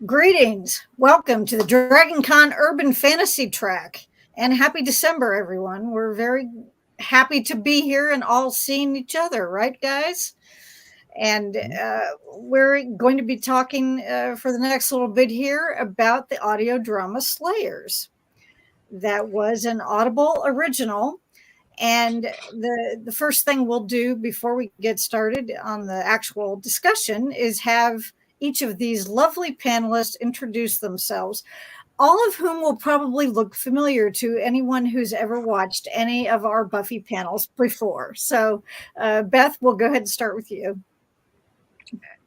Greetings. Welcome to the DragonCon Urban Fantasy Track. And happy December, everyone. We're very happy to be here and all seeing each other, right, guys? And we're going to be talking for the next little bit here about the audio drama Slayers. That was an Audible original. And the first thing we'll do before we get started on the actual discussion is have each of these lovely panelists introduce themselves, all of whom will probably look familiar to anyone who's ever watched any of our Buffy panels before. So, Beth, we'll go ahead and start with you.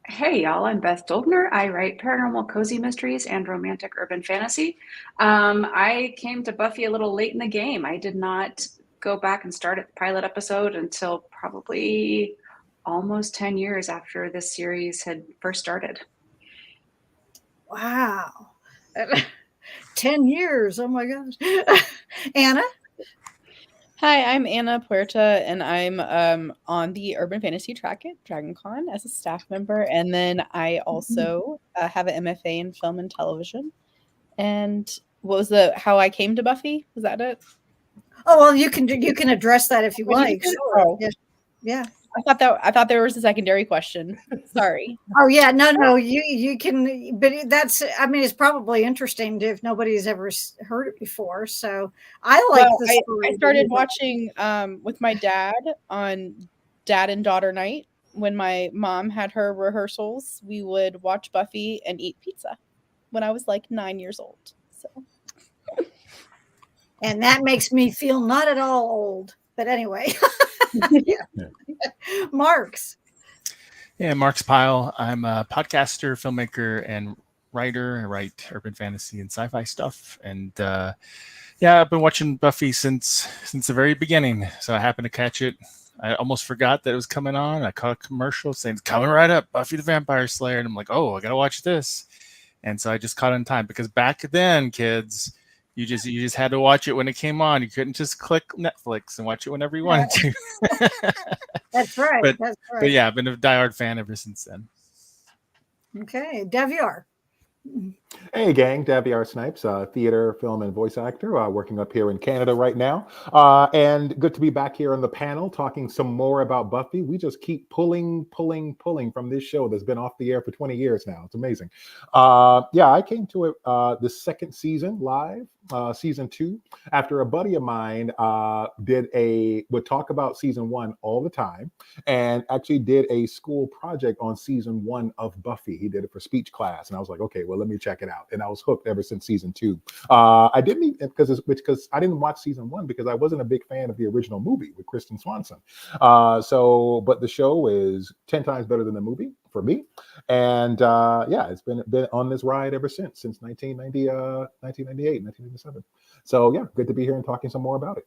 Hey, y'all, I'm Beth Doldner. I write paranormal cozy mysteries and romantic urban fantasy. I came to Buffy a little late in the game. I did not go back and start at the pilot episode until probably almost 10 years after this series had first started. Wow. 10 years. Oh my gosh. Anna? Hi, I'm Anna Puerta, and I'm on the Urban Fantasy Track at DragonCon as a staff member, and then I also have an MFA in film and television. And what was how I came to Buffy? Was that it? Oh well, you can address that if you like. Sure. Oh. Yeah. I thought there was a secondary question. Sorry. Oh yeah, no, you can, but that's, I mean, it's probably interesting if nobody's ever heard it before. So I like this. I started watching with my dad on Dad and Daughter Night when my mom had her rehearsals. We would watch Buffy and eat pizza when I was like 9 years old. So, and that makes me feel not at all old. But anyway, Marks. Yeah, Mark's Pyle. I'm a podcaster, filmmaker, and writer. I write urban fantasy and sci-fi stuff. And I've been watching Buffy since the very beginning. So I happened to catch it. I almost forgot that it was coming on. I caught a commercial saying it's coming right up, Buffy the Vampire Slayer. And I'm like, oh, I got to watch this. And so I just caught it in time because back then, kids, you just had to watch it when it came on. You couldn't just click Netflix and watch it whenever you wanted to. That's right. That's right. But yeah, I've been a diehard fan ever since then. Okay, Daviar. Hey gang, Daviar Snipes, theater, film, and voice actor, working up here in Canada right now. And good to be back here on the panel talking some more about Buffy. We just keep pulling from this show that's been off the air for 20 years now. It's amazing. I came to it the second season live, season 2, after a buddy of mine would talk about season 1 all the time and actually did a school project on season 1 of Buffy. He did it for speech class. And I was like, okay, well, let me check it out. And I was hooked ever since season 2. I didn't because I didn't watch season 1 because I wasn't a big fan of the original movie with Kristen Swanson. But the show is 10 times better than the movie for me. And it's been on this ride ever since 1998, 1997. So yeah, good to be here and talking some more about it.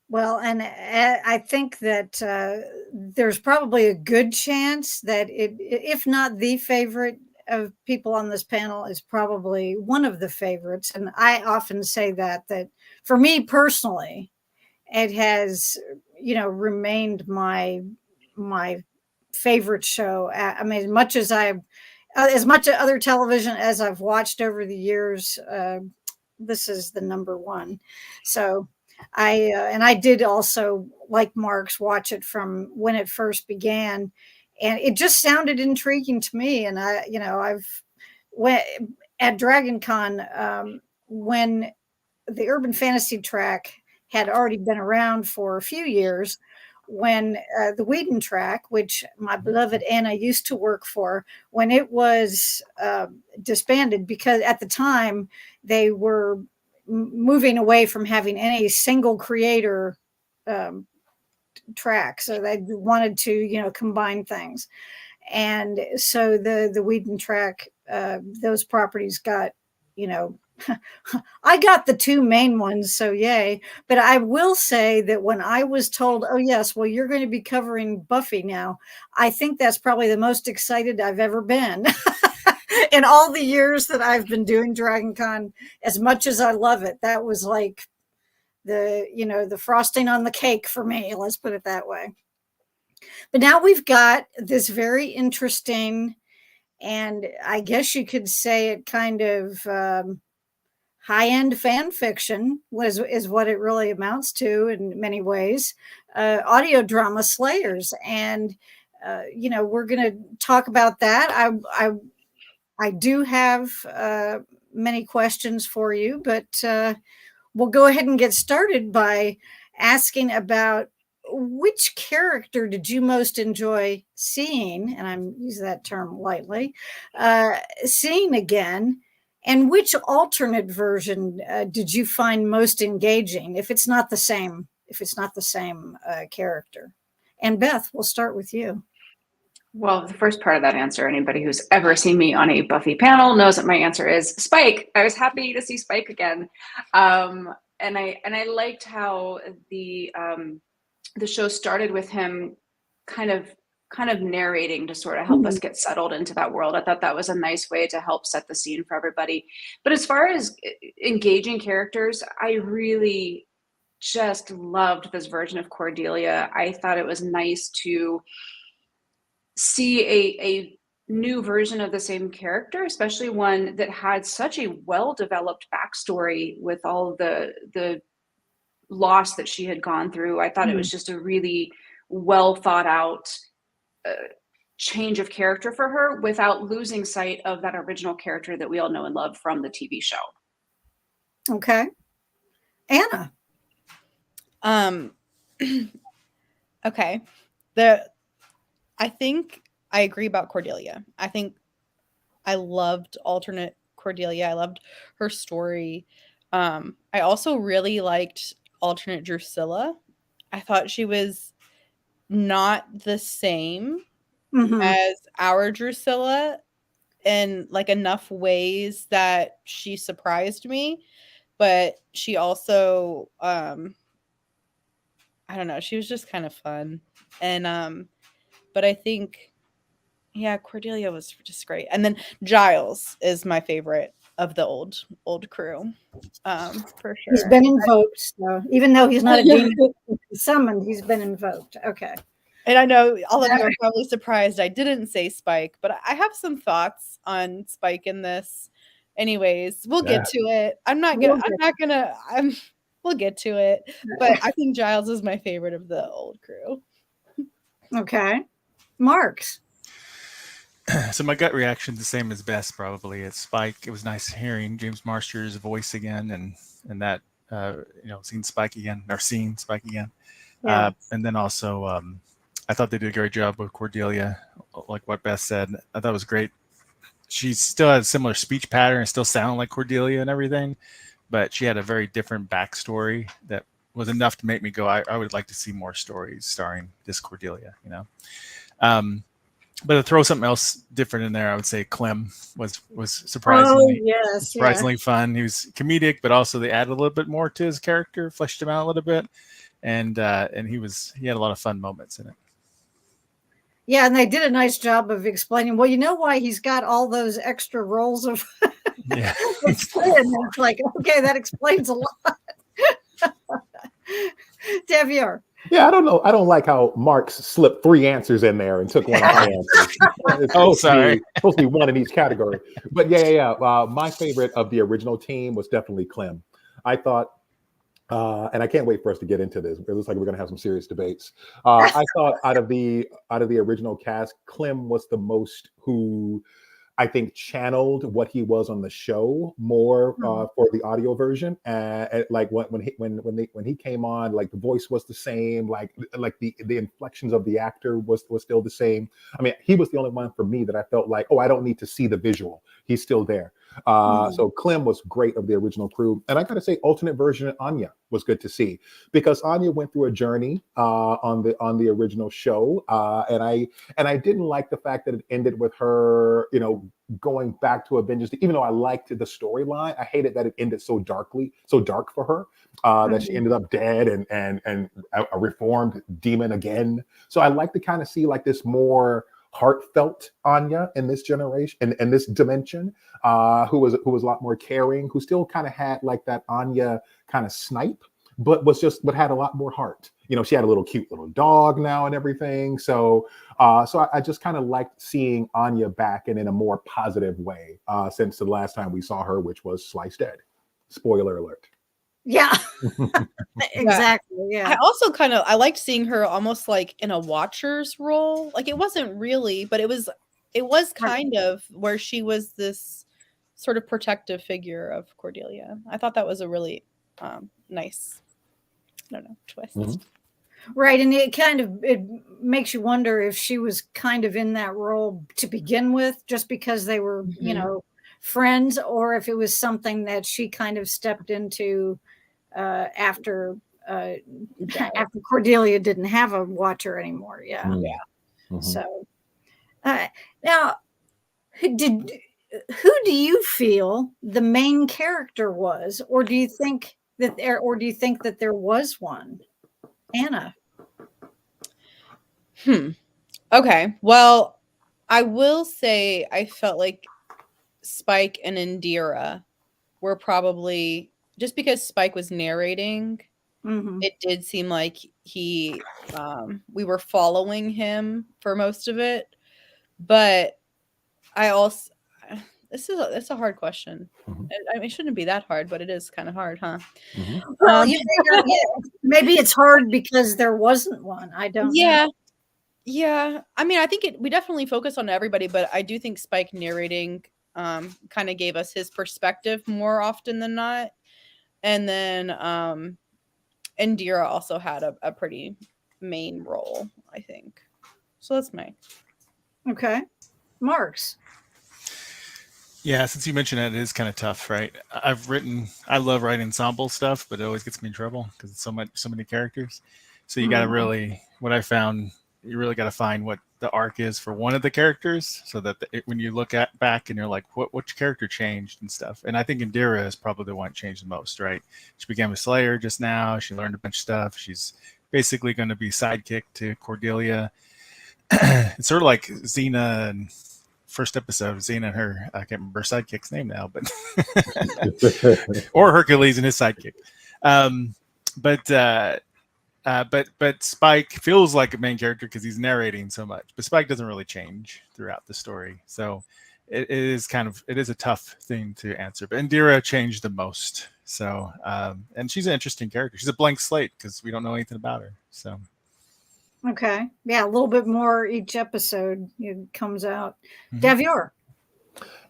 Well, and I think that there's probably a good chance that if not the favorite of people on this panel, is probably one of the favorites. And I often say that for me personally, it has, remained my favorite show. I mean, as much other television as I've watched over the years, this is the number one. So I did also, like Mark's, watch it from when it first began, and it just sounded intriguing to me. And I've went at DragonCon when the Urban Fantasy Track had already been around for a few years, when the Whedon Track, which my beloved Anna used to work for, when it was disbanded, because at the time they were moving away from having any single creator track. So they wanted to, combine things. And so the Whedon Track, those properties got, I got the 2 main ones, so yay. But I will say that when I was told, oh yes, well, you're going to be covering Buffy now, I think that's probably the most excited I've ever been. In all the years that I've been doing DragonCon, as much as I love it, that was like the frosting on the cake for me. Let's put it that way. But now we've got this very interesting and I guess you could say it kind of high-end fan fiction is what it really amounts to in many ways. Audio drama Slayers, and we're going to talk about that. I do have many questions for you, but we'll go ahead and get started by asking about which character did you most enjoy seeing, and I'm using that term lightly, seeing again, and which alternate version did you find most engaging? If it's not the same, character. And Beth, we'll start with you. Well, the first part of that answer, anybody who's ever seen me on a Buffy panel knows that my answer is Spike. I was happy to see Spike again, and I liked how the show started with him kind of narrating to sort of help us get settled into that world. I thought that was a nice way to help set the scene for everybody. But as far as engaging characters, I really just loved this version of Cordelia. I thought it was nice to see a new version of the same character, especially one that had such a well-developed backstory with all the loss that she had gone through. I thought it was just a really well thought out change of character for her without losing sight of that original character that we all know and love from the TV show. Okay. Anna. Okay. I think I agree about Cordelia. I think I loved alternate Cordelia. I loved her story. I also really liked alternate Drusilla. I thought she was not the same as our Drusilla in like enough ways that she surprised me, but she also I don't know, she was just kind of fun. And but I think Cordelia was just great. And then Giles is my favorite of the old crew. For sure. He's been invoked, so even though he's not a demon summoned, he's been invoked. Okay. And I know all of you are probably surprised I didn't say Spike, but I have some thoughts on Spike in this. Anyways, we'll get to it. We'll get to it. But I think Giles is my favorite of the old crew. Okay. Marks. So my gut reaction is the same as Best, probably. It's Spike. It was nice hearing James Marsters' voice again, and that seeing Spike again. Yeah. And then also I thought they did a great job with Cordelia, like what Beth said. I thought it was great. She still had a similar speech pattern and still sounded like Cordelia and everything, but she had a very different backstory that was enough to make me go, I would like to see more stories starring this Cordelia, But to throw something else different in there, I would say Clem was surprisingly fun. He was comedic, but also they added a little bit more to his character, fleshed him out a little bit, and he had a lot of fun moments in it. Yeah, and they did a nice job of explaining. Well, you know why he's got all those extra rolls of skin. It's like, okay, that explains a lot. Devier. Yeah, I don't know. I don't like how Marks slipped 3 answers in there and took one of my answers. It's supposed to be one in each category. But my favorite of the original team was definitely Clem. I thought, and I can't wait for us to get into this. It looks like we're going to have some serious debates. I thought out of the original cast, Clem was the most who I think channeled what he was on the show more for the audio version. Like when he came on, like the voice was the same, like the inflections of the actor was still the same. I mean, he was the only one for me that I felt like, oh, I don't need to see the visual. He's still there. So Clem was great of the original crew. And I got to say, alternate version Anya was good to see, because Anya went through a journey on the original show. And I didn't like the fact that it ended with her, going back to Avengers. Even though I liked the storyline, I hated that it ended so dark for her, that she ended up dead and a reformed demon again. So I like to kind of see like this more heartfelt Anya in this generation, in this dimension, who was a lot more caring, who still kind of had like that Anya kind of snipe, but had a lot more heart. She had a little cute little dog now and everything. So I just kind of liked seeing Anya back and in a more positive way since the last time we saw her, which was Sliced Dead. Spoiler alert. Yeah, exactly. I Yeah. also I liked seeing her almost like in a Watcher's role. Like it wasn't really, but it was kind of where she was this sort of protective figure of Cordelia. I thought that was a really nice, I don't know, twist. Right, and it makes you wonder if she was kind of in that role to begin with, just because they were, friends, or if it was something that she kind of stepped into after after Cordelia didn't have a Watcher anymore. Yeah. So now, who do you feel the main character was, or do you think that there was one? Anna. Okay. Well, I will say I felt like Spike and Indira were probably, just because Spike was narrating, it did seem like we were following him for most of it. But I also, it's a hard question. I mean, it shouldn't be that hard, but it is kind of hard, huh? Well, you figure, maybe it's hard because there wasn't one. I don't know. Yeah. I mean, I think we definitely focus on everybody, but I do think Spike narrating kind of gave us his perspective more often than not. And then Indira also had a pretty main role, I think. So that's my. Okay. Marks. Yeah, since you mentioned it is kind of tough, right? I love writing ensemble stuff, but it always gets me in trouble because it's so many characters. So you got to really, what I found, you really got to find what the arc is for one of the characters, so that when you look back and you're like, which character changed and stuff. And I think Indira is probably the one that changed the most, right? She became a Slayer just now. She learned a bunch of stuff. She's basically going to be sidekick to Cordelia. It's sort of like Xena and first episode of Xena and her, I can't remember her sidekick's name now, but or Hercules and his sidekick. But Spike feels like a main character because he's narrating so much, but Spike doesn't really change throughout the story. So it is a tough thing to answer, but Indira changed the most. So, and she's an interesting character. She's a blank slate because we don't know anything about her. So. Okay. Yeah, a little bit more each episode comes out. Davior.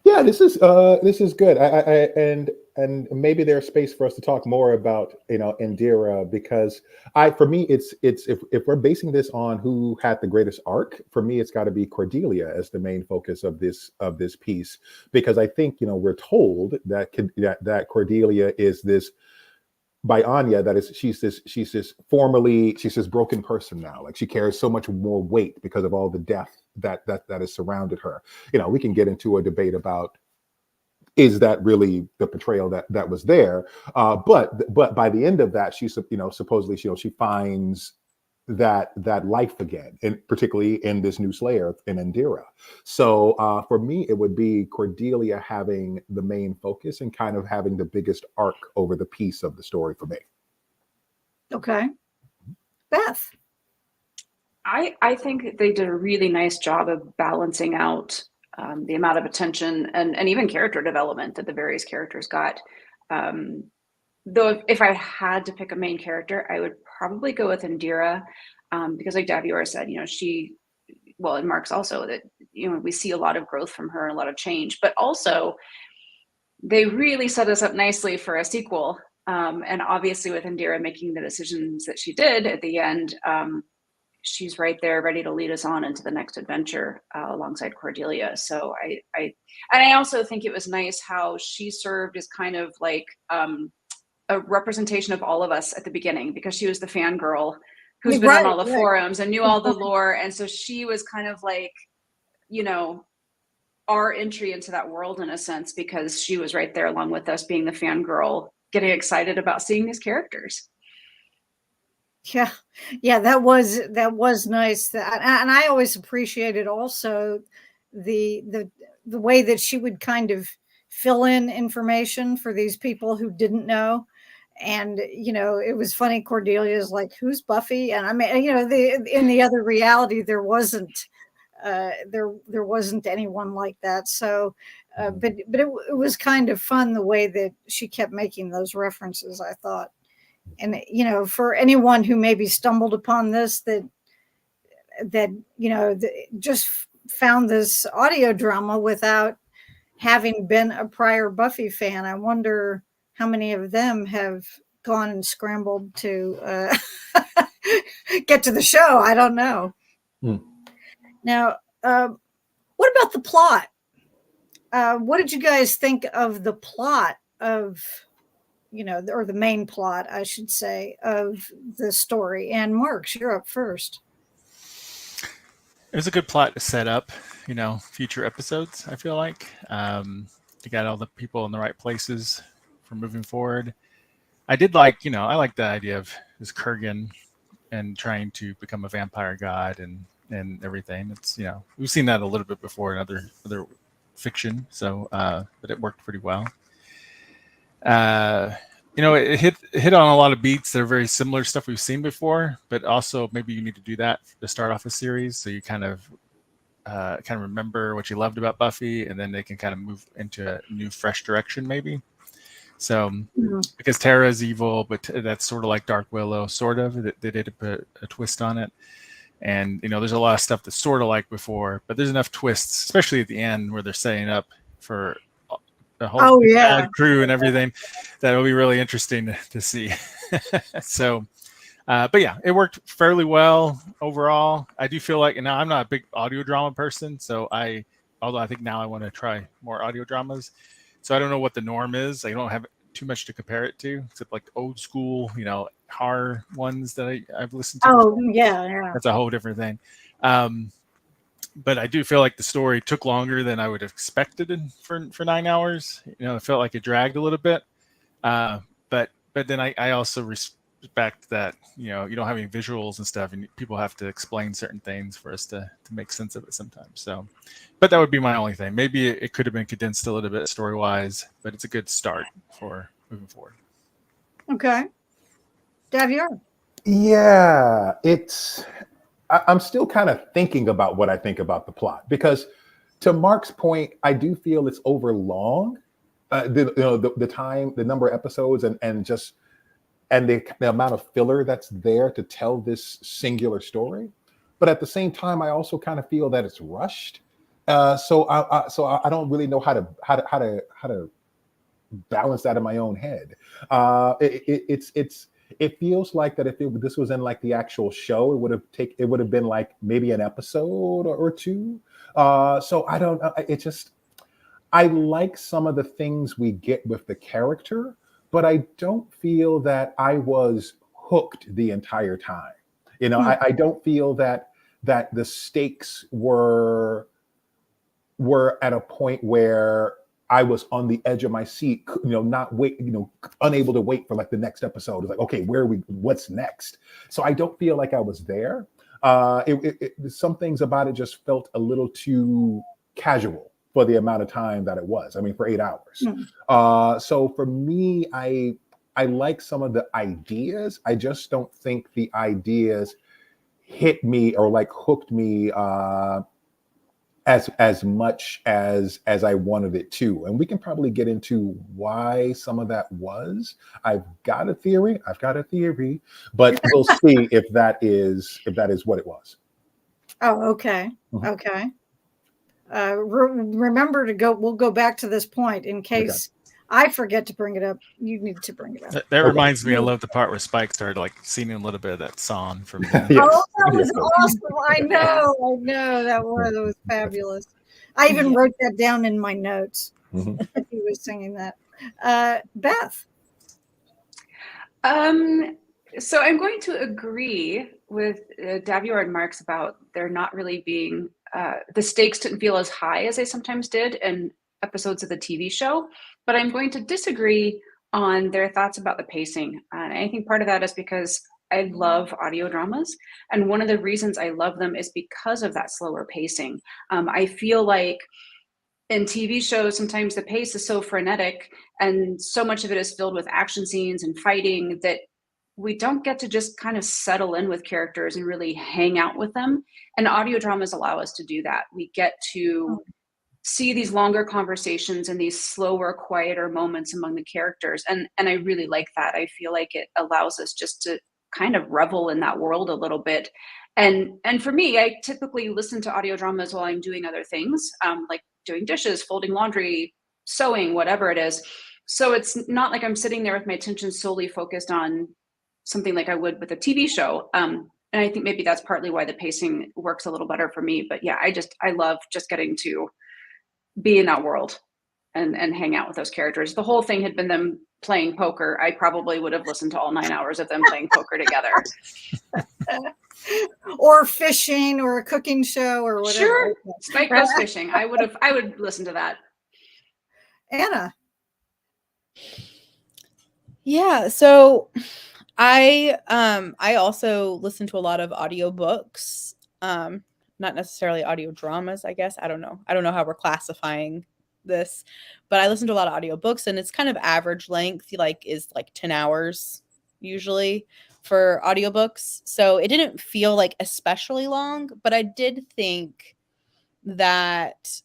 Yeah, this is good. And maybe there's space for us to talk more about Indira, because for me it's if we're basing this on who had the greatest arc, for me it's got to be Cordelia as the main focus of this piece, because I think we're told that Cordelia is this, by Anya, that is she's this broken person now. Like she carries so much more weight because of all the death that has surrounded her. We can get into a debate about, is that really the portrayal that was there? But by the end of that, she supposedly she finds that life again, and particularly in this new Slayer in Indira. So for me, it would be Cordelia having the main focus and kind of having the biggest arc over the piece of the story for me. Okay. Beth. I think they did a really nice job of balancing out the amount of attention and even character development that the various characters got. Though if I had to pick a main character, I would probably go with Indira, because like Davior said, and Mark's also, that we see a lot of growth from her, a lot of change, but also they really set us up nicely for a sequel. And obviously with Indira making the decisions that she did at the end, she's right there ready to lead us on into the next adventure alongside Cordelia. So I also think it was nice how she served as kind of like a representation of all of us at the beginning, because she was the fangirl who's been on all the forums and knew all the lore. And so she was kind of like, our entry into that world in a sense, because she was right there along with us, being the fangirl, getting excited about seeing these characters. Yeah, that was nice. And I always appreciated also the way that she would kind of fill in information for these people who didn't know. and it was funny. Cordelia's like, "Who's Buffy?" And I mean, in the other reality, there wasn't there wasn't anyone like that. So, but it was kind of fun the way that she kept making those references, I thought. And for anyone who maybe stumbled upon this, that just found this audio drama without having been a prior Buffy fan, I wonder how many of them have gone and scrambled to get to the show. I don't know. Now, what about the plot? What did you guys think of the plot of, or the main plot, I should say, of the story? And Marks, you're up first. It was a good plot to set up, future episodes, I feel like. You got all the people in the right places for moving forward. I did like, I like the idea of this Kurgan and trying to become a vampire god and everything. It's, we've seen that a little bit before in other fiction, so but it worked pretty well. It hit on a lot of beats that are very similar stuff we've seen before, but also maybe you need to do that to start off a series, so you kind of remember what you loved about Buffy, and then they can kind of move into a new, fresh direction, maybe. So, because Tara is evil, but that's sort of like Dark Willow, sort of. They did put a twist on it, and there's a lot of stuff that's sort of like before, but there's enough twists, especially at the end where they're setting up for the whole bad crew and everything. That'll be really interesting to see. So, but yeah, it worked fairly well overall. I do feel like, and now I'm not a big audio drama person, so although I think now I want to try more audio dramas. So I don't know what the norm is. I don't have too much to compare it to, except like old school, horror ones that I've listened to. Oh, yeah. That's a whole different thing. But I do feel like the story took longer than I would have expected for 9 hours. It felt like it dragged a little bit. But then I also respect that, you don't have any visuals and stuff, and people have to explain certain things for us to make sense of it sometimes. So, but that would be my only thing. Maybe it could have been condensed a little bit story-wise, but it's a good start for moving forward. Okay. Daviar. Yeah, I'm still kind of thinking about what I think about the plot, because to Mark's point, I do feel it's over long. The time, the number of episodes, and the amount of filler that's there to tell this singular story. But at the same time, I also kind of feel that it's rushed. So I don't really know how to balance that in my own head. It feels like that if this was in like the actual show, it would have been like maybe an episode or two. So I don't. I like some of the things we get with the character, but I don't feel that I was hooked the entire time. I don't feel that the stakes were at a point where I was on the edge of my seat, unable to wait for like the next episode. It's like, okay, what's next? So I don't feel like I was there. Some things about it just felt a little too casual for the amount of time that it was. I mean, for 8 hours. So for me, I like some of the ideas. I just don't think the ideas hit me or like hooked me as much as I wanted it to. And we can probably get into why some of that was. I've got a theory, but we'll see if that is what it was. Oh, okay. Okay. Remember we'll go back to this point in case I forget to bring it up. You need to bring it up. That reminds me, I love the part where Spike started like singing a little bit of that song from Yes. Oh, that was awesome. I know. That was fabulous. I even wrote that down in my notes. He was singing that. Beth. So I'm going to agree with Daviar and Marks about there not really being, the stakes didn't feel as high as they sometimes did in episodes of the TV show, but I'm going to disagree on their thoughts about the pacing. And I think part of that is because I love audio dramas. And one of the reasons I love them is because of that slower pacing. I feel like in TV shows, sometimes the pace is so frenetic and so much of it is filled with action scenes and fighting that we don't get to just kind of settle in with characters and really hang out with them. And audio dramas allow us to do that. We get to see these longer conversations and these slower, quieter moments among the characters. And I really like that. I feel like it allows us just to kind of revel in that world a little bit. And for me, I typically listen to audio dramas while I'm doing other things, like doing dishes, folding laundry, sewing, whatever it is. So it's not like I'm sitting there with my attention solely focused on something like I would with a TV show. And I think maybe that's partly why the pacing works a little better for me. But yeah, I love just getting to be in that world and hang out with those characters. The whole thing had been them playing poker. I probably would have listened to all 9 hours of them playing poker together. Or fishing or a cooking show or whatever. Sure. Spike goes fishing. I would listen to that. Anna. Yeah, so I also listen to a lot of audiobooks. Not necessarily audio dramas, I guess. I don't know how we're classifying this, but I listen to a lot of audiobooks, and it's kind of average length, is 10 hours usually for audiobooks. So it didn't feel like especially long, but I did think that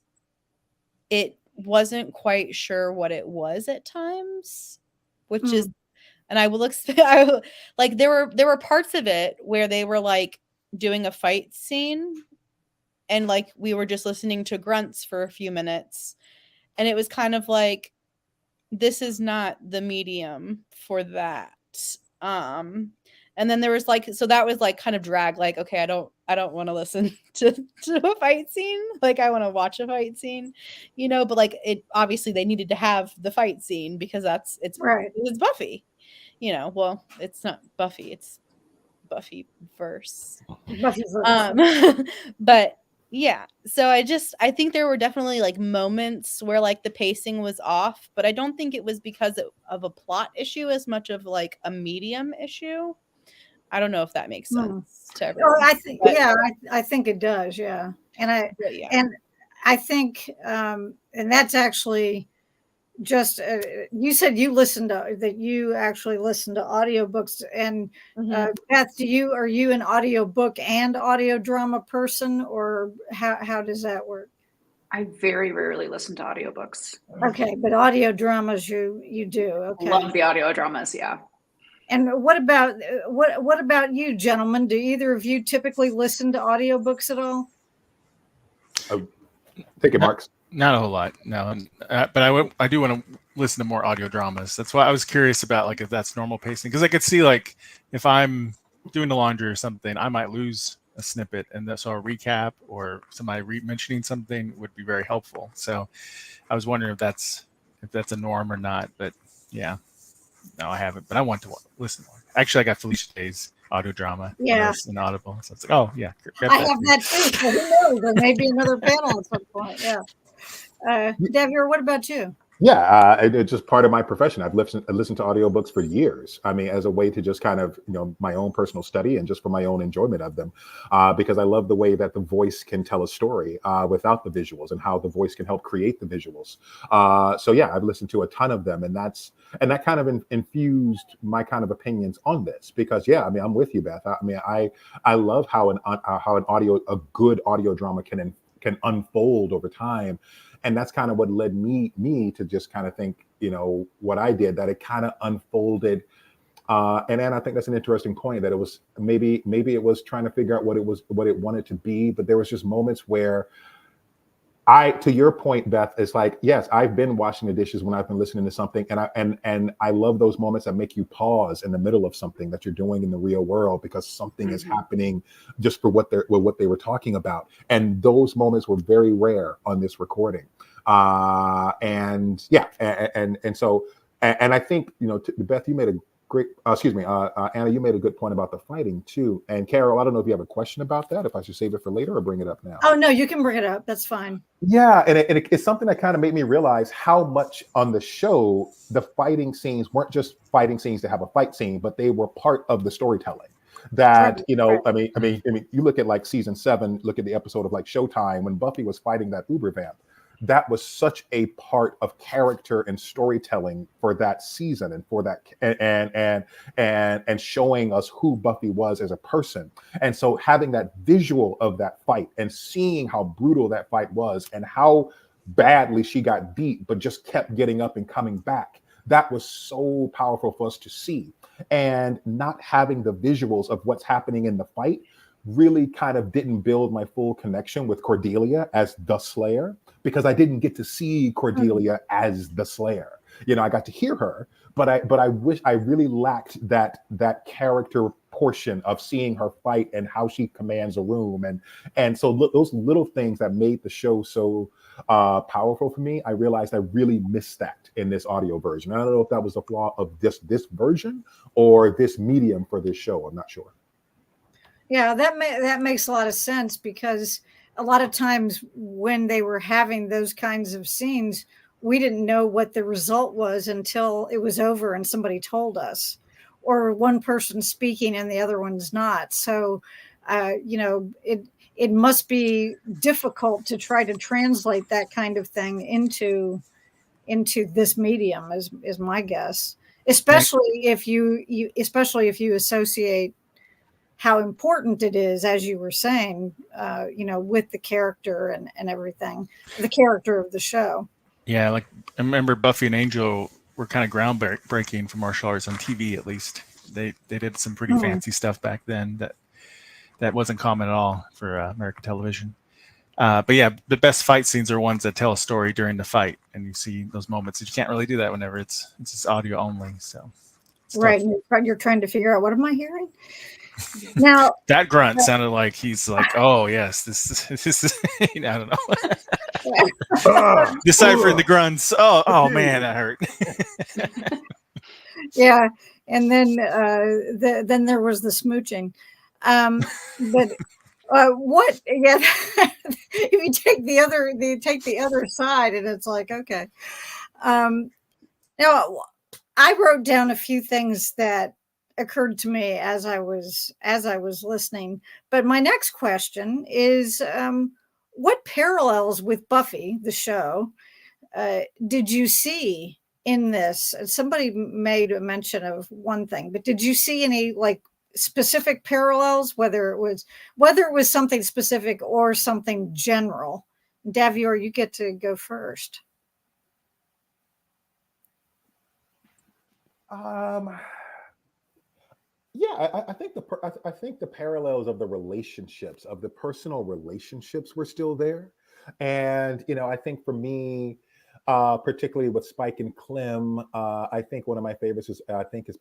it wasn't quite sure what it was at times, which is, and I will there were parts of it where they were like doing a fight scene and like we were just listening to grunts for a few minutes, and it was kind of like, this is not the medium for that. And then there was so that was kind of drag, okay, I don't want to listen to a fight scene. I want to watch a fight scene, but it obviously they needed to have the fight scene because it's right. It's Buffy, well, it's not Buffy, it's Buffy verse. But yeah, so I think there were definitely moments where the pacing was off, but I don't think it was because of a plot issue as much of a medium issue. I don't know if that makes sense to everyone. I think, I think it does. Yeah. And I think, and that's actually just, you said you actually listen to audiobooks, and Beth, are you an audiobook and audio drama person, or how does that work? I very rarely listen to audiobooks. Okay. But audio dramas you do. Okay. Love the audio dramas. Yeah. And what about you, gentlemen? Do either of you typically listen to audiobooks at all? Take it, Marks. Not a whole lot, no. But I do want to listen to more audio dramas. That's why I was curious about if that's normal pacing, because I could see if I'm doing the laundry or something, I might lose a snippet, and so a recap or somebody mentioning something would be very helpful. So I was wondering if that's a norm or not. But yeah. No, I haven't, but I want to listen more. Actually, I got Felicia Day's audio drama in Audible. So it's oh, yeah. I have that too. So who knows? There may be another panel at some point. Yeah. Devier, what about you? Yeah, it's just part of my profession. I've listened to audiobooks for years. I mean, as a way to just kind of, my own personal study and just for my own enjoyment of them, because I love the way that the voice can tell a story without the visuals, and how the voice can help create the visuals. So yeah, I've listened to a ton of them, and that kind of infused my kind of opinions on this, because yeah, I mean, I'm with you, Beth. I mean, I love how a good audio drama can unfold over time. And that's kind of what led me to just kind of think, what I did, that it kind of unfolded. And I think that's an interesting point, that it was maybe it was trying to figure out what it wanted to be. But there was just moments where to your point, Beth, it's yes, I've been washing the dishes when I've been listening to something, and I love those moments that make you pause in the middle of something that you're doing in the real world, because something is happening just for what they were talking about. And those moments were very rare on this recording. And yeah, and so I think, Beth, you made a great, Anna, you made a good point about the fighting too. And Carol, I don't know if you have a question about that, if I should save it for later or bring it up now. Oh, no, you can bring it up. That's fine. Yeah, and it's something that kind of made me realize how much on the show the fighting scenes weren't just fighting scenes to have a fight scene, but they were part of the storytelling. That, I mean, you look at season 7, look at the episode of Showtime when Buffy was fighting that Uber vamp. that was such a part of character and storytelling for that season, and for that, and showing us who Buffy was as a person. And so having that visual of that fight and seeing how brutal that fight was and how badly she got beat but just kept getting up and coming back, that was so powerful for us to see. And not having the visuals of what's happening in the fight really kind of didn't build my full connection with Cordelia as the Slayer, because I didn't get to see Cordelia as the Slayer. You know, I got to hear her, but I wish I really lacked that character portion of seeing her fight and how she commands a room. And so those little things that made the show so powerful for me, I realized I really missed that in this audio version. I don't know if that was a flaw of this version or this medium for this show. I'm not sure. Yeah, that makes a lot of sense, because a lot of times when they were having those kinds of scenes, we didn't know what the result was until it was over and somebody told us, or one person speaking and the other one's not. So, it must be difficult to try to translate that kind of thing into this medium, is my guess. Especially if you associate how important it is, as you were saying, with the character and everything, the character of the show. Yeah, like I remember Buffy and Angel were kind of groundbreaking for martial arts on TV. At least they did some pretty fancy stuff back then that wasn't common at all for American television. But yeah, the best fight scenes are ones that tell a story during the fight, and you see those moments. You can't really do that whenever it's just audio only. So right, you're trying to figure out, what am I hearing? Now that grunt sounded like he's like, oh yes, this is I don't know. Deciphering the grunts. Oh man, that hurt. Yeah, and then then there was the smooching, but what? Yeah, if you take the other side, and it's like, okay. Now I wrote down a few things that occurred to me as I was listening. But my next question is, what parallels with Buffy, the show, did you see in this? Somebody made a mention of one thing, but did you see any like specific parallels, whether it was something specific or something general? Davior, you get to go first. Yeah, I think I think the parallels of the relationships, of the personal relationships, were still there. And I think for me, particularly with Spike and Clem, I think one of my favorites is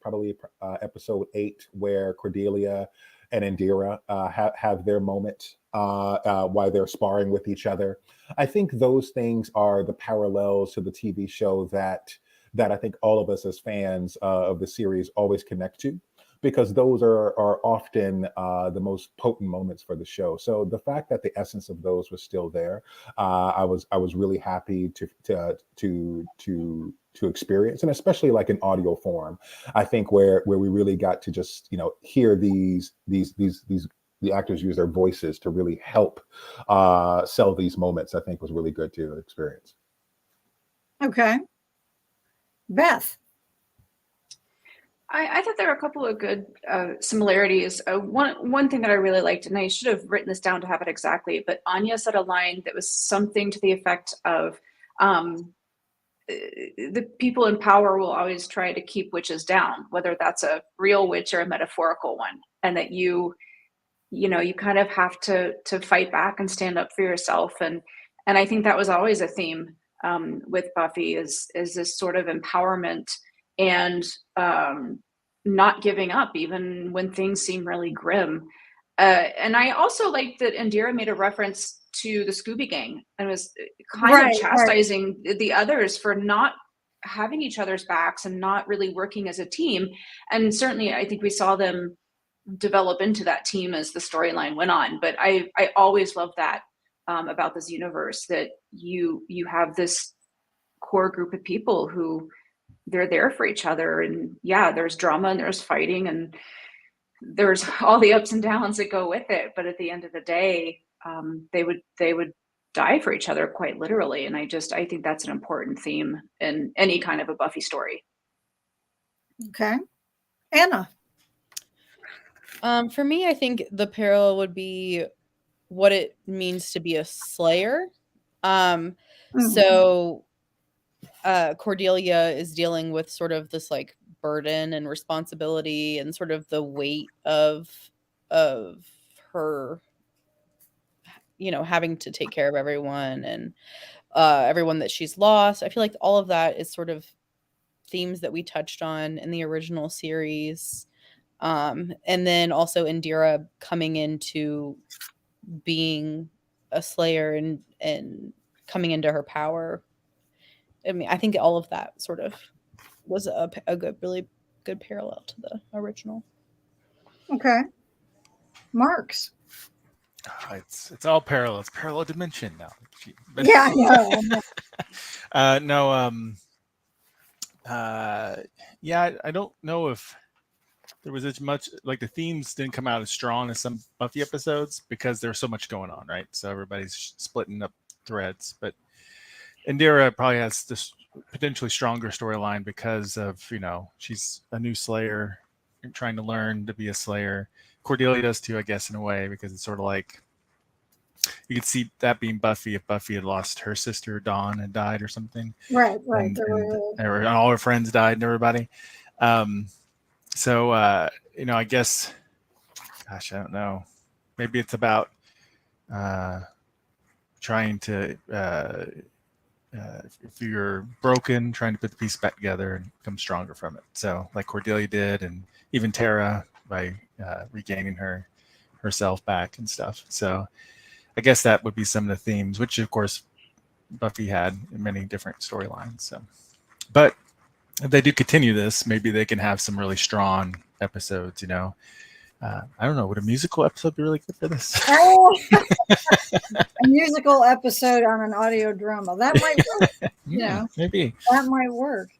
probably episode 8, where Cordelia and Indira have their moment while they're sparring with each other. I think those things are the parallels to the TV show that I think all of us as fans of the series always connect to, because those are often the most potent moments for the show. So the fact that the essence of those was still there, I was really happy to experience, and especially like in audio form. I think where we really got to just hear the actors use their voices to really help sell these moments, I think was really good to experience. Okay. Beth. I thought there were a couple of good similarities. One thing that I really liked, and I should have written this down to have it exactly, but Anya said a line that was something to the effect of, the people in power will always try to keep witches down, whether that's a real witch or a metaphorical one, and that you kind of have to fight back and stand up for yourself. And I think that was always a theme with Buffy, is this sort of empowerment and not giving up even when things seem really grim. And I also liked that Indira made a reference to the Scooby Gang and was kind of chastising the others for not having each other's backs and not really working as a team. And certainly I think we saw them develop into that team as the storyline went on. But I always loved that about this universe, that you have this core group of people who they're there for each other. And yeah, there's drama and there's fighting and there's all the ups and downs that go with it. But at the end of the day, they would die for each other quite literally. And I think that's an important theme in any kind of a Buffy story. Okay. Anna. For me, I think the parallel would be what it means to be a slayer. So Cordelia is dealing with sort of this like burden and responsibility and sort of the weight of her, you know, having to take care of everyone and everyone that she's lost. I feel like all of that is sort of themes that we touched on in the original series. And then also Indira coming into being a slayer and coming into her power. I mean, I think all of that sort of was a good, really good parallel to the original. Okay. Marks. It's all parallel. It's parallel dimension now. Yeah, I know. No. Yeah, I don't know if there was as much, like, the themes didn't come out as strong as some Buffy episodes because there's so much going on, right? So everybody's splitting up threads. But Indira probably has this potentially stronger storyline because of, you know, she's a new Slayer and trying to learn to be a Slayer. Cordelia does too, I guess, in a way, because it's sort of like you could see that being Buffy if Buffy had lost her sister Dawn and died or something. Right. And all her friends died and everybody. So you know, I guess, gosh, I don't know. Maybe it's about trying to, if you're broken, trying to put the piece back together and become stronger from it. So like Cordelia did, and even Tara by regaining herself back and stuff. So I guess that would be some of the themes, which of course Buffy had in many different storylines. So, but if they do continue this, maybe they can have some really strong episodes, you know. I don't know. Would a musical episode be really good for this? Oh, a musical episode on an audio drama. That might work. Yeah, maybe. That might work.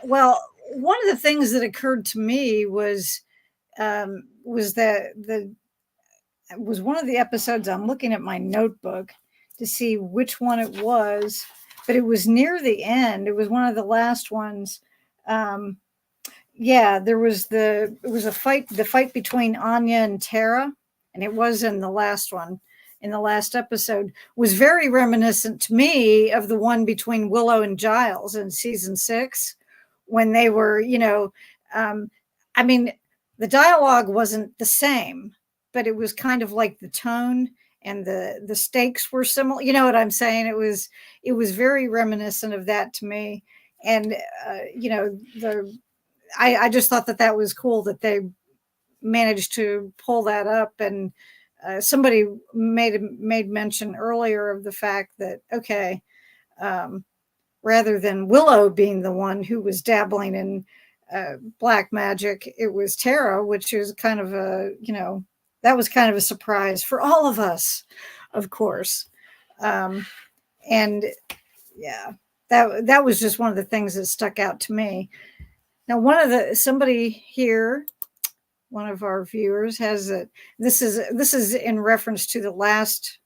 Well, one of the things that occurred to me was that was one of the episodes. I'm looking at my notebook to see which one it was, but it was near the end. It was one of the last ones. Yeah, it was a fight, the fight between Anya and Tara, and it was in the last one. In the last episode, was very reminiscent to me of the one between Willow and Giles in season 6, when they were, you know, I mean, the dialogue wasn't the same, but it was kind of like the tone and the stakes were similar. You know what I'm saying? It was very reminiscent of that to me. And you know, I just thought that was cool that they managed to pull that up. And somebody made mention earlier of the fact that, okay, rather than Willow being the one who was dabbling in black magic, it was Tara, which is kind of a, you know, that was kind of a surprise for all of us, of course. And yeah, that was just one of the things that stuck out to me. Now, somebody here, one of our viewers has this is in reference to the last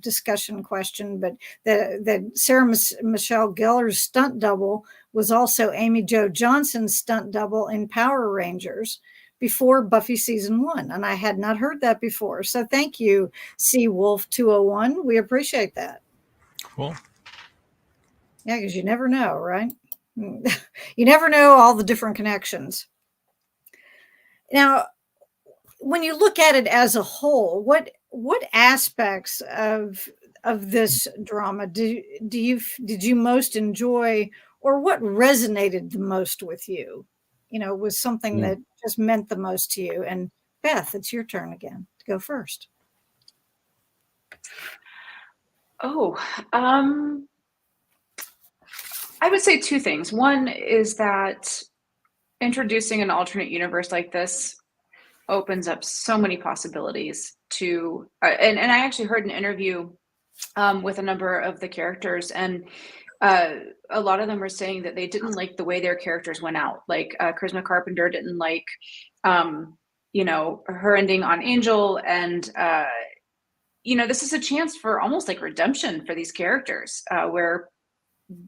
discussion question, but that Sarah Michelle Gellar's stunt double was also Amy Jo Johnson's stunt double in Power Rangers before Buffy season 1. And I had not heard that before. So thank you, C Wolf 201. We appreciate that. Cool. Yeah, because you never know, right? You never know all the different connections. Now, when you look at it as a whole, what aspects of this drama did you most enjoy, or what resonated the most with you? You know, was something that just meant the most to you. And Beth, it's your turn again to go first. Oh, I would say two things. One is that introducing an alternate universe like this opens up so many possibilities to, and I actually heard an interview with a number of the characters, and a lot of them were saying that they didn't like the way their characters went out. Like Charisma Carpenter didn't like, you know, her ending on Angel, and this is a chance for almost like redemption for these characters, where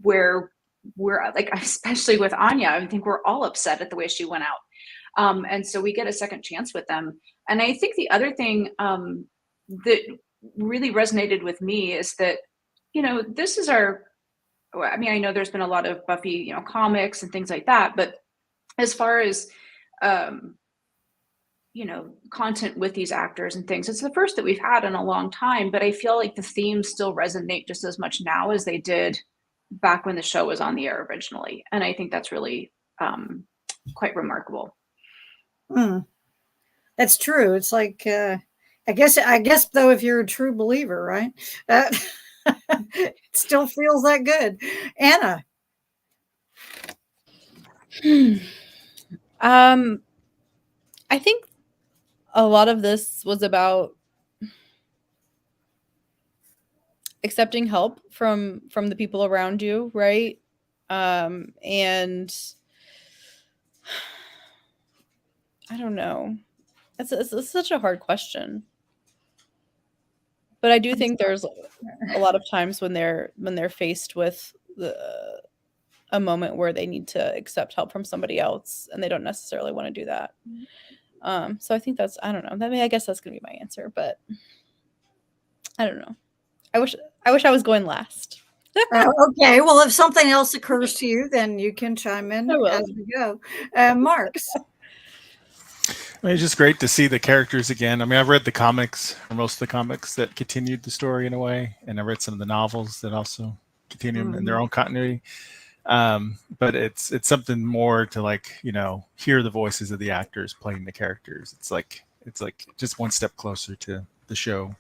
we're like, especially with Anya, I think we're all upset at the way she went out. And so we get a second chance with them. And I think the other thing that really resonated with me is that, this is I know there's been a lot of Buffy, comics and things like that, but as far as, content with these actors and things, it's the first that we've had in a long time, but I feel like the themes still resonate just as much now as they did back when the show was on the air originally. And I think that's really quite remarkable. That's true. It's like, I guess though, if you're a true believer, right? It still feels that good. Anna. I think a lot of this was about accepting help from the people around you, right? And I don't know. It's such a hard question. But I do think there's a lot of times when they're faced with a moment where they need to accept help from somebody else and they don't necessarily want to do that. So I think I don't know. I guess that's gonna be my answer, but I don't know. I wish I was going last. Okay, well, if something else occurs to you, then you can chime in as we go. Marks. It's just great to see the characters again. I mean, I've read the comics, or most of the comics that continued the story in a way, and I read some of the novels that also continue in their own continuity. But it's something more to, like, hear the voices of the actors playing the characters. It's like just one step closer to the show.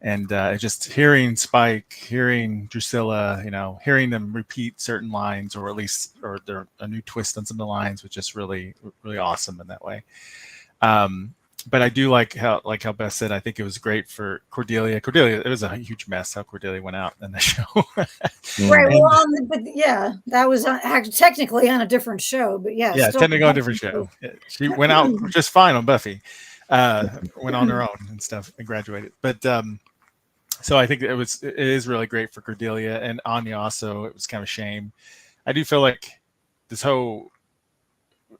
And just hearing Spike, hearing Drusilla, hearing them repeat certain lines, or at least, or a new twist on some of the lines, was just really, really awesome in that way. But I do like how Beth said, I think it was great for Cordelia. Cordelia, it was a huge mess how Cordelia went out in the show. Right. Well, but yeah, that was technically on a different show, but yeah. Yeah, technically on a different show. She went out just fine on Buffy. Went on her own and stuff and graduated. But so I think it is really great for Cordelia and Anya also. It was kind of a shame. I do feel like this whole,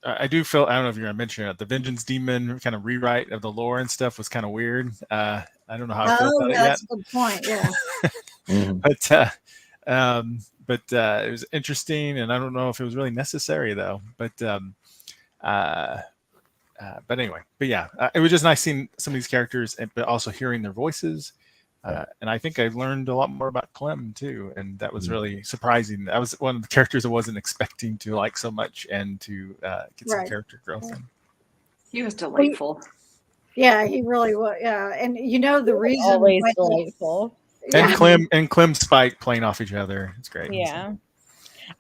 I don't know if you're going to mention it, the Vengeance Demon kind of rewrite of the lore and stuff was kind of weird. I don't know how I feel about it yet. That's a good point, yeah. But it was interesting, and I don't know if it was really necessary, though. But anyway, yeah, it was just nice seeing some of these characters, but also hearing their voices. And I think I learned a lot more about Clem too, and that was really surprising. That was one of the characters I wasn't expecting to like so much, and to get some character growth in. He was delightful. Yeah, he really was. Yeah, and the reason always delightful. And Clem Spike playing off each other. It's great. Yeah,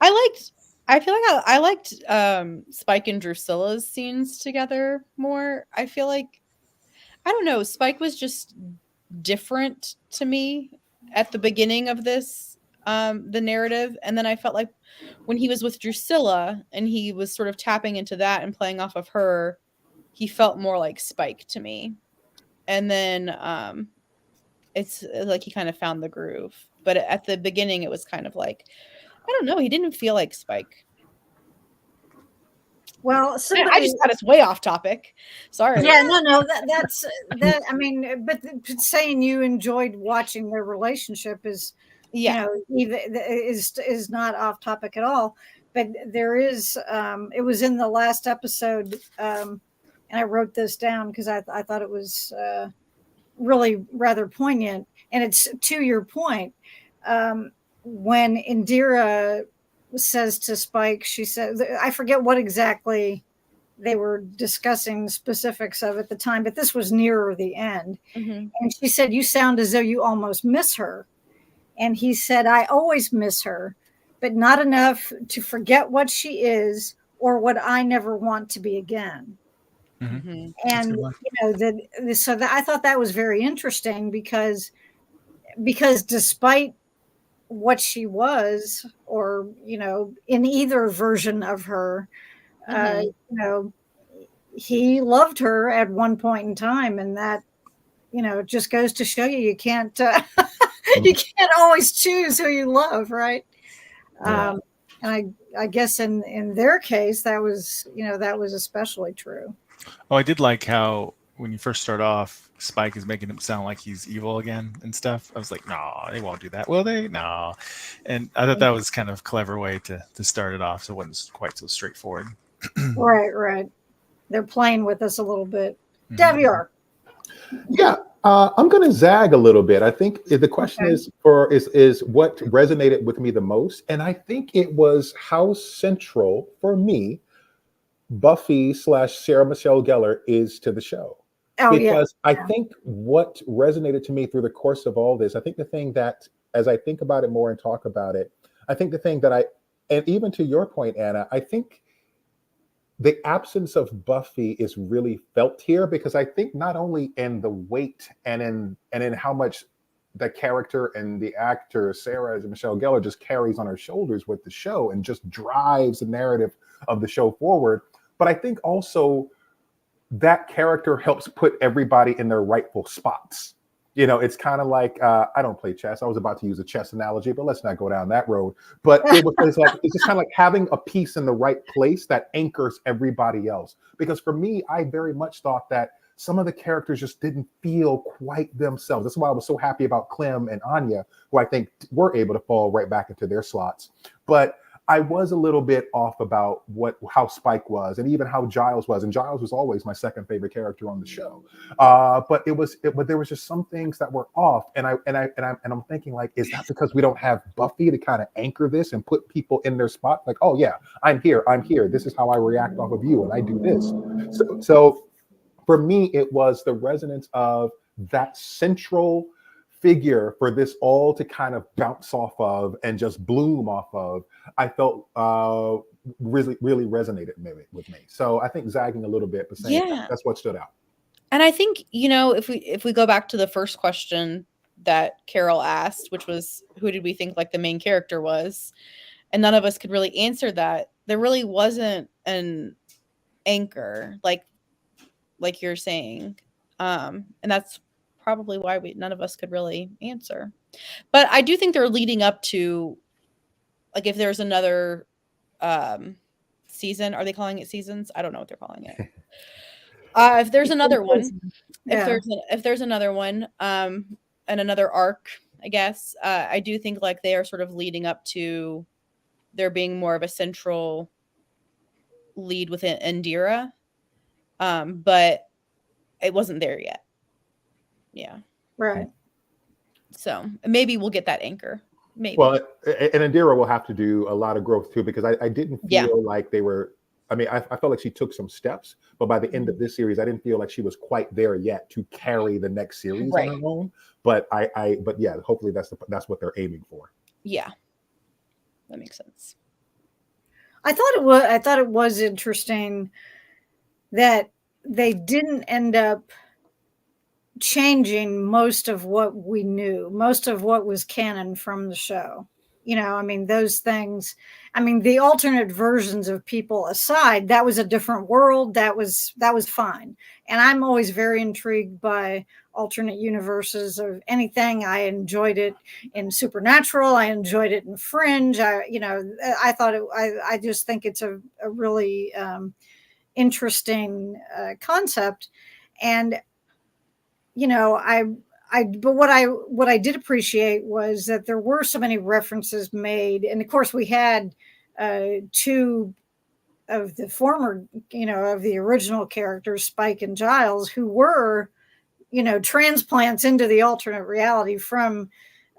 I feel like I liked Spike and Drusilla's scenes together more. I feel like, I don't know, Spike was just different to me at the beginning of this the narrative, and then I felt like when he was with Drusilla and he was sort of tapping into that and playing off of her, he felt more like Spike to me. And then it's like he kind of found the groove, but at the beginning it was kind of like, I don't know, he didn't feel like Spike. Well, I just got us way off topic. Sorry. Yeah, no, that's that. I mean, but saying you enjoyed watching their relationship is, is not off topic at all. But there is, it was in the last episode, and I wrote this down because I thought it was really rather poignant, and it's to your point. When Indira says to Spike, she said, I forget what exactly they were discussing specifics of at the time, but this was nearer the end. Mm-hmm. And she said, you sound as though you almost miss her. And he said, I always miss her, but not enough to forget what she is or what I never want to be again. Mm-hmm. And so I thought that was very interesting because despite what she was, or in either version of her, he loved her at one point in time, and that it just goes to show you can't you can't always choose who you love, right? Yeah. And I guess in their case that was especially true. Oh, I did like how when you first start off, Spike is making him sound like he's evil again and stuff. I was like, no, they won't do that, will they? No. And I thought that was kind of a clever way to start it off, so it wasn't quite so straightforward. Right. They're playing with us a little bit. Mhm. Daviar. Yeah, I'm going to zag a little bit. I think the question Okay. is what resonated with me the most, and I think it was how central for me Buffy slash Sarah Michelle Gellar is to the show. Oh yeah. Because I Yeah. think what resonated to me through the course of all this, I think the thing that, as I think about it more and talk about it, I think the thing that and even to your point, Anna, I think the absence of Buffy is really felt here because I think not only in the weight and in how much the character and the actor Sarah Michelle Gellar just carries on her shoulders with the show and just drives the narrative of the show forward, but I think also that character helps put everybody in their rightful spots. It's kind of like I don't play chess. I was about to use a chess analogy, but let's not go down that road. But it's just kind of like having a piece in the right place that anchors everybody else. Because for me, I very much thought that some of the characters just didn't feel quite themselves. That's why I was so happy about Clem and Anya, who I think were able to fall right back into their slots. But I was a little bit off about how Spike was, and even how Giles was. And Giles was always my second favorite character on the show. But there was just some things that were off, and I'm thinking, like, is that because we don't have Buffy to kind of anchor this and put people in their spot? Like, oh yeah, I'm here. This is how I react off of you, and I do this. So for me, it was the resonance of that central figure for this all to kind of bounce off of and just bloom off of. I felt really resonated with me. So I think zagging a little bit, but saying that's what stood out. And I think, if we go back to the first question that Carol asked, which was who did we think like the main character was, and none of us could really answer that. There really wasn't an anchor like you're saying. And that's probably why none of us could really answer. But I do think they're leading up to, like, if there's another season, are they calling it seasons? I don't know what they're calling it. If there's another one, Yeah. if there's another one, and another arc, I guess, I do think like they are sort of leading up to there being more of a central lead within Indira. But it wasn't there yet. Yeah. Right. So maybe we'll get that anchor. Maybe. Well, and Indira will have to do a lot of growth too, because I didn't feel like they were. I mean, I felt like she took some steps, but by the end of this series, I didn't feel like she was quite there yet to carry the next series on her own. But but yeah, hopefully that's what they're aiming for. Yeah, that makes sense. I thought it was interesting that they didn't end up changing most of what we knew, most of what was canon from the show. I mean, those things, I mean, the alternate versions of people aside, that was a different world. That was fine. And I'm always very intrigued by alternate universes of anything. I enjoyed it in Supernatural. I enjoyed it in Fringe. I thought I just think it's a really interesting concept. And but what I did appreciate was that there were so many references made, and of course we had two of the former, of the original characters, Spike and Giles, who were, transplants into the alternate reality from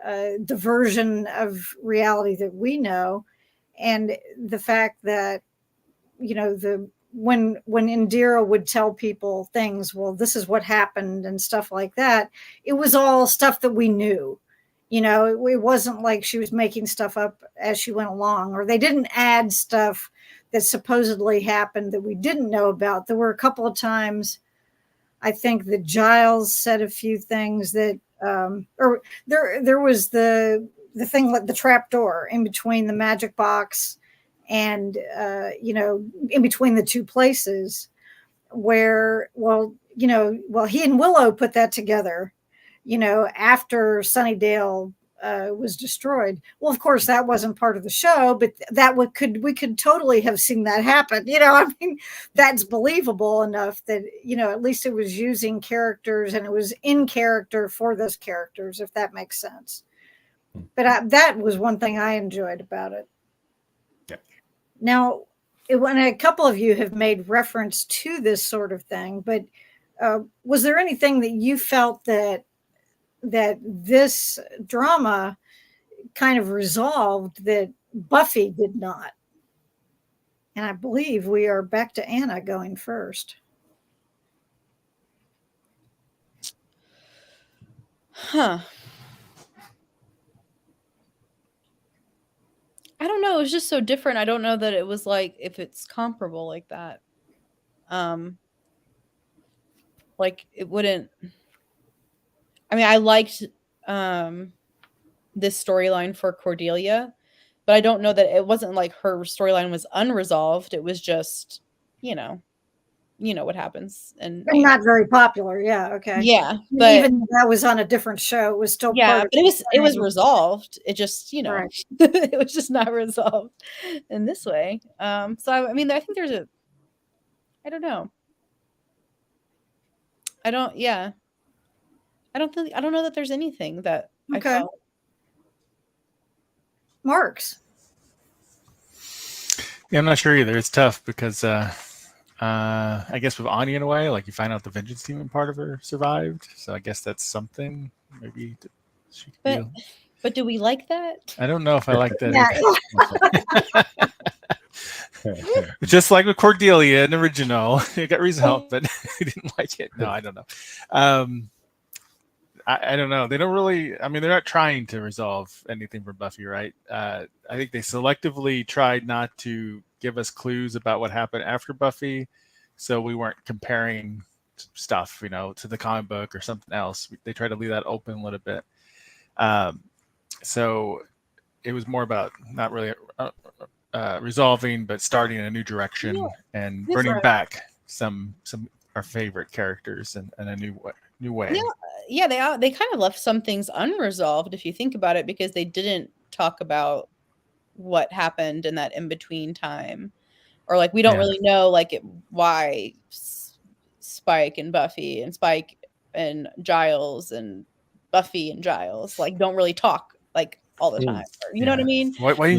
the version of reality that we know, and the fact that when Indira would tell people things, well, this is what happened and stuff like that, it was all stuff that we knew. It wasn't like she was making stuff up as she went along, or they didn't add stuff that supposedly happened that we didn't know about. There were a couple of times, I think, that Giles said a few things that, or there was the thing like the trap door in between the magic box and in between the two places where, well, well, he and Willow put that together, after Sunnydale was destroyed. Well, of course, that wasn't part of the show, but we could totally have seen that happen. I mean, that's believable enough that at least it was using characters and it was in character for those characters, if that makes sense. But that was one thing I enjoyed about it. Yeah. Now, when a couple of you have made reference to this sort of thing, but was there anything that you felt that this drama kind of resolved that Buffy did not? And I believe we are back to Anna going first. Huh. I don't know. It was just so different. I don't know that it was like if it's comparable like that. Like it wouldn't. I mean, I liked this storyline for Cordelia, but I don't know that it wasn't like her storyline was unresolved. It was just, what happens, and not very popular. Yeah. Okay. Yeah, but even that was on a different show. It was still yeah, part but of it was resolved. It just, Right. it was just not resolved in this way. So I mean, I think there's I don't know. I don't know that there's anything that I felt. Marks. Yeah, I'm not sure either. It's tough because I guess with Anya in a way, like you find out the Vengeance Demon part of her survived, so I guess that's something. Maybe she could be. But do we like that? I don't know if I like that. Yeah. Just like with Cordelia in the original, it got resolved, but I didn't like it. No, I don't know. I don't know. They don't really. I mean, they're not trying to resolve anything for Buffy, right? I think they selectively tried not to give us clues about what happened after Buffy, so we weren't comparing stuff, to the comic book or something else. They tried to leave that open a little bit. So it was more about not really resolving, but starting in a new direction and bringing back some our favorite characters in a new way. Yeah, they kind of left some things unresolved if you think about it, because they didn't talk about what happened in that in-between time, or like we don't really know why Spike and Buffy and Spike and Giles and Buffy and Giles don't really talk all the time. You know what I mean?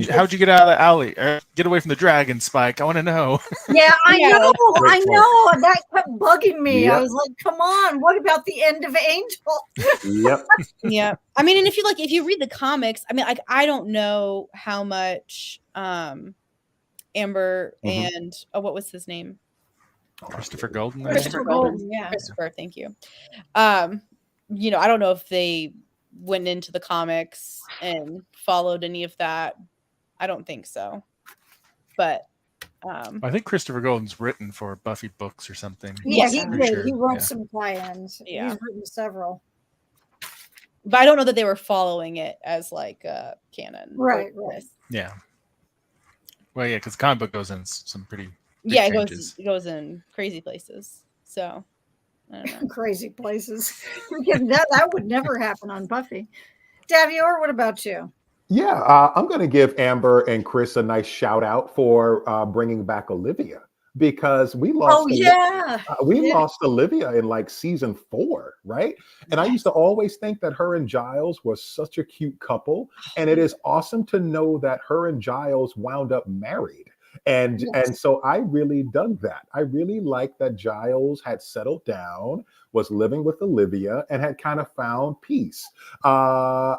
How'd you get out of the alley? Get away from the dragon, Spike. I want to know. Yeah, I know. That kept bugging me. Yep. I was like, come on, what about the end of Angel? Yep. Yeah. I mean, and if you read the comics, I mean, I don't know how much Amber and what was his name? Christopher Golden. Christopher Golden. Yeah. Christopher, thank you. I don't know if they went into the comics and followed any of that. I don't think so. But I think Christopher Golden's written for Buffy books or something. Yeah, he did. Sure. He wrote some tie-ins. Yeah. He's written several. But I don't know that they were following it as canon. Right. Yeah. Well, yeah, because the comic book goes in some pretty big changes. It goes in crazy places. So I don't know. Crazy places. that would never happen on Buffy. Davior, what about you? Yeah, I'm going to give Amber and Chris a nice shout out for bringing back Olivia, because we lost. Lost Olivia in season 4, right? And I used to always think that her and Giles was such a cute couple, and it is awesome to know that her and Giles wound up married. And so I really dug that. I really liked that Giles had settled down, was living with Olivia, and had kind of found peace. So I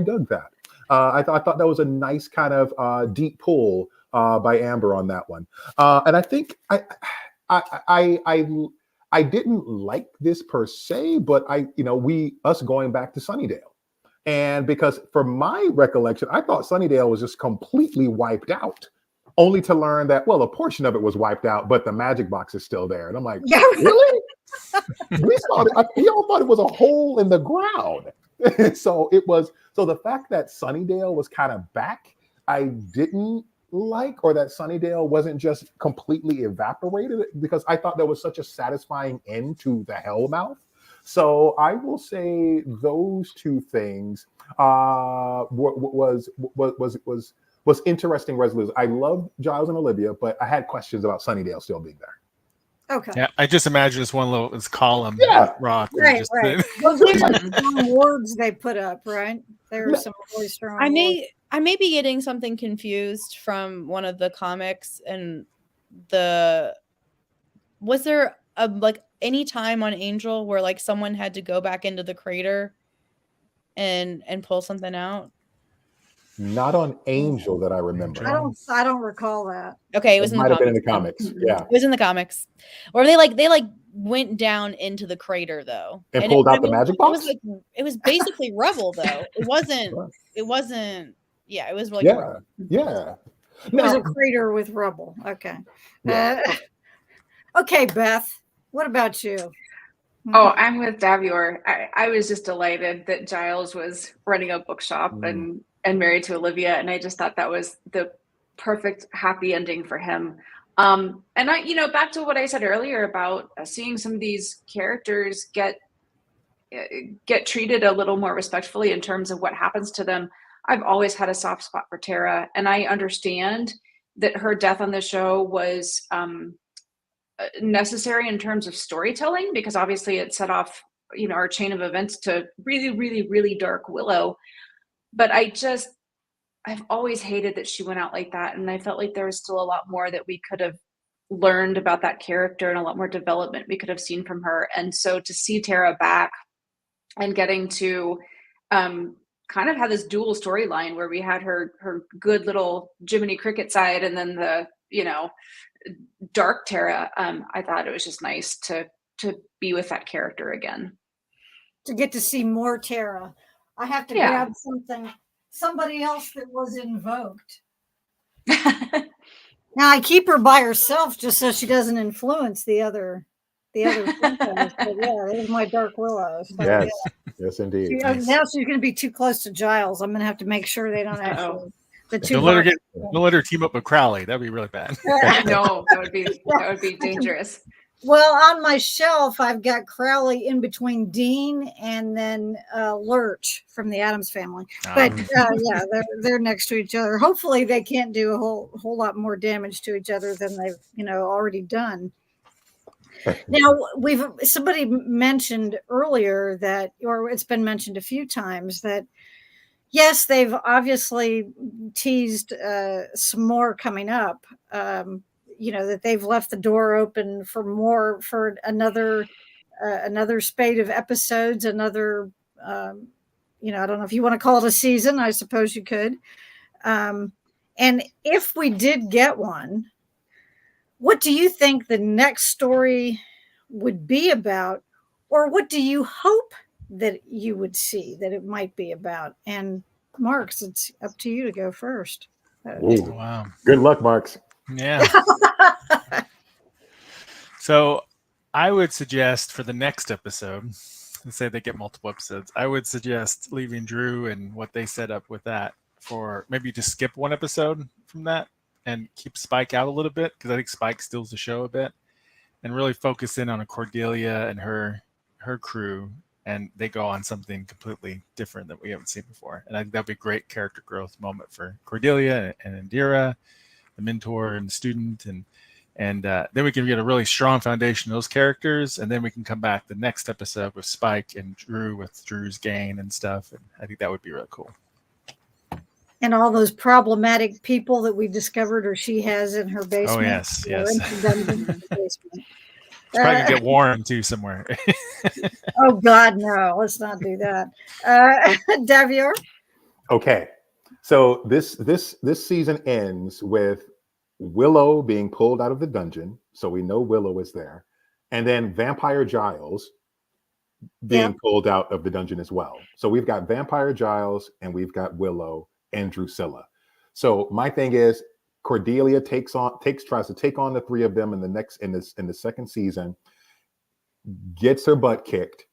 dug that. I thought that was a nice kind of deep pull by Amber on that one. And I think I didn't like this per se, but us going back to Sunnydale. And because from my recollection, I thought Sunnydale was just completely wiped out, only to learn that, well, a portion of it was wiped out, but the magic box is still there. And I'm like, really? We all thought it was a hole in the ground. So the fact that Sunnydale was kind of back, I didn't like, or that Sunnydale wasn't just completely evaporated, because I thought there was such a satisfying end to the Hellmouth. So I will say those two things was interesting resolution. I love Giles and Olivia, but I had questions about Sunnydale still being there. Okay. Yeah, I just imagine this one little column Yeah. rock. Right, Just right. Those are some strong words they put up, right? There are some really strong I words. may be getting something confused from one of the comics, and was there like any time on Angel where like someone had to go back into the crater and pull something out? Not on Angel that I remember. I don't recall that. Okay, it was It in the might have been in the comics. comics. Yeah. It was in the comics. Or they like went down into the crater though. And pulled out the magic box? It was basically rubble though. It wasn't yeah, it was like rubble. Yeah. It was a crater with rubble. Okay. Yeah. Okay, Beth. What about you? Oh, I'm with Davior. I was just delighted that Giles was running a bookshop and married to Olivia, and I just thought that was the perfect happy ending for him. And I, back to what I said earlier about seeing some of these characters get treated a little more respectfully in terms of what happens to them. I've always had a soft spot for Tara, and I understand that her death on the show was necessary in terms of storytelling, because obviously it set off our chain of events to really, really, really dark Willow. But I've always hated that she went out like that, and I felt like there was still a lot more that we could have learned about that character and a lot more development we could have seen from her. And so to see Tara back and getting to kind of have this dual storyline where we had her good little Jiminy Cricket side and then the dark Tara, I thought it was just nice to be with that character again. To get to see more Tara. I have to grab somebody else that was invoked. Now I keep her by herself just so she doesn't influence the other princess. But yeah, there's my Dark Willow. So, yes, indeed. Now she's going to be too close to Giles. I'm going to have to make sure they don't actually. Don't let her team up with Crowley. That'd be really bad. No, that would be dangerous. Well, on my shelf, I've got Crowley in between Dean and then Lurch from the Addams Family. But they're next to each other. Hopefully, they can't do a whole lot more damage to each other than they've already done. Now, somebody mentioned earlier that, or it's been mentioned a few times that. Yes, they've obviously teased some more coming up. That they've left the door open for another spate of episodes, another I don't know if you want to call it a season. I suppose you could. And if we did get one, what do you think the next story would be about, or what do you hope that you would see that it might be about? And Marks, it's up to you to go first. Wow. Good luck, Marks. Yeah. So I would suggest for the next episode, let's say they get multiple episodes, I would suggest leaving Drew and what they set up with that for maybe just skip one episode from that and keep Spike out a little bit, because I think Spike steals the show a bit, and really focus in on a Cordelia and her crew, and they go on something completely different that we haven't seen before. And I think that'd be a great character growth moment for Cordelia and Indira, the mentor and the student, and then we can get a really strong foundation of those characters, and then we can come back the next episode with Spike and Drew with Drew's gain and stuff. And I think that would be really cool. And all those problematic people that we discovered, or she has in her basement. Oh yes. It's probably gonna get Warren too somewhere. Oh God, no! Let's not do that. Davior. Okay, so this season ends with Willow being pulled out of the dungeon, so we know Willow is there, and then Vampire Giles being pulled out of the dungeon as well. So we've got Vampire Giles and we've got Willow and Drusilla. So my thing is, Cordelia tries to take on the three of them in the second season, gets her butt kicked.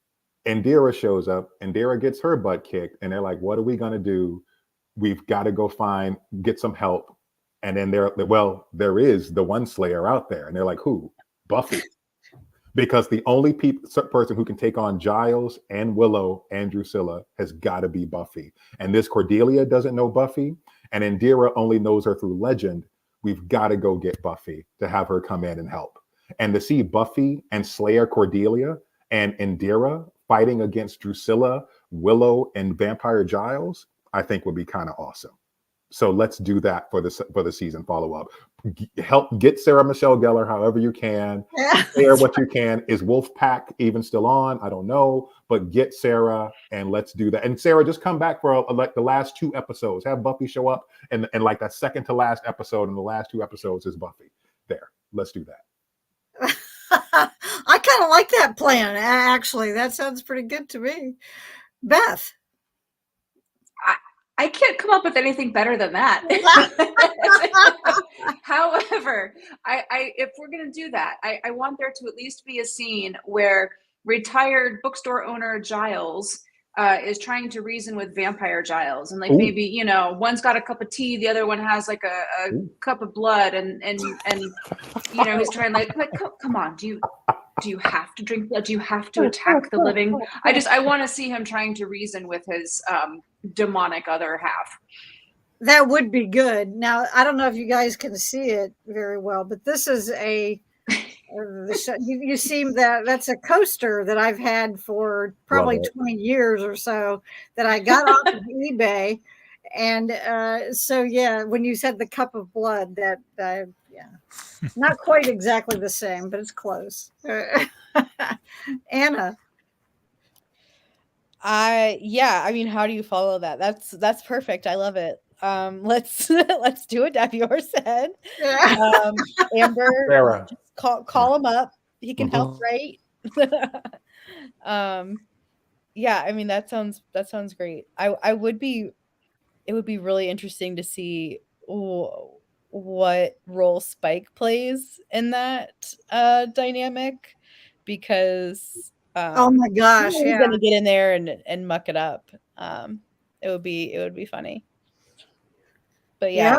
Indira shows up, Indira gets her butt kicked, and they're like, what are we gonna do? We've got to go get some help. And then there is the one Slayer out there, and they're like, who? Buffy. Because the only person who can take on Giles and Willow and Drusilla has got to be Buffy. And this Cordelia doesn't know Buffy, and Indira only knows her through legend. We've got to go get Buffy to have her come in and help. And to see Buffy and Slayer Cordelia and Indira fighting against Drusilla, Willow, and Vampire Giles, I think would be kind of awesome. So let's do that for the season follow-up. Help get Sarah Michelle Gellar however you can. Share what you can. Is Wolfpack even still on? I don't know, but get Sarah and let's do that. And Sarah, just come back for like the last 2 episodes. Have Buffy show up, and like that second to last episode, and the last 2 episodes is Buffy. There, let's do that. I kind of like that plan. Actually, that sounds pretty good to me. Beth. I can't come up with anything better than that. However, if we're going to do that, I want there to at least be a scene where retired bookstore owner Giles is trying to reason with vampire Giles, and like Ooh. maybe, you know, one's got a cup of tea, the other one has like a cup of blood, and you know, he's trying like come on, do you have to drink blood? Do you have to attack the living? I want to see him trying to reason with his demonic other half. That would be good. Now, I don't know if you guys can see it very well, but this is you see that's a coaster that I've had for probably 20 years or so that I got off of eBay. And so, yeah, when you said the cup of blood, yeah, not quite exactly the same, but it's close. Anna. I mean, how do you follow that? That's perfect. I love it. Let's do what Davior said. Amber, Sarah. Just call him up. He can help, right? Yeah, I mean, that sounds great. It would be really interesting to see what role Spike plays in that dynamic, because oh my gosh, he's gonna get in there and muck it up. It would be funny. But yeah,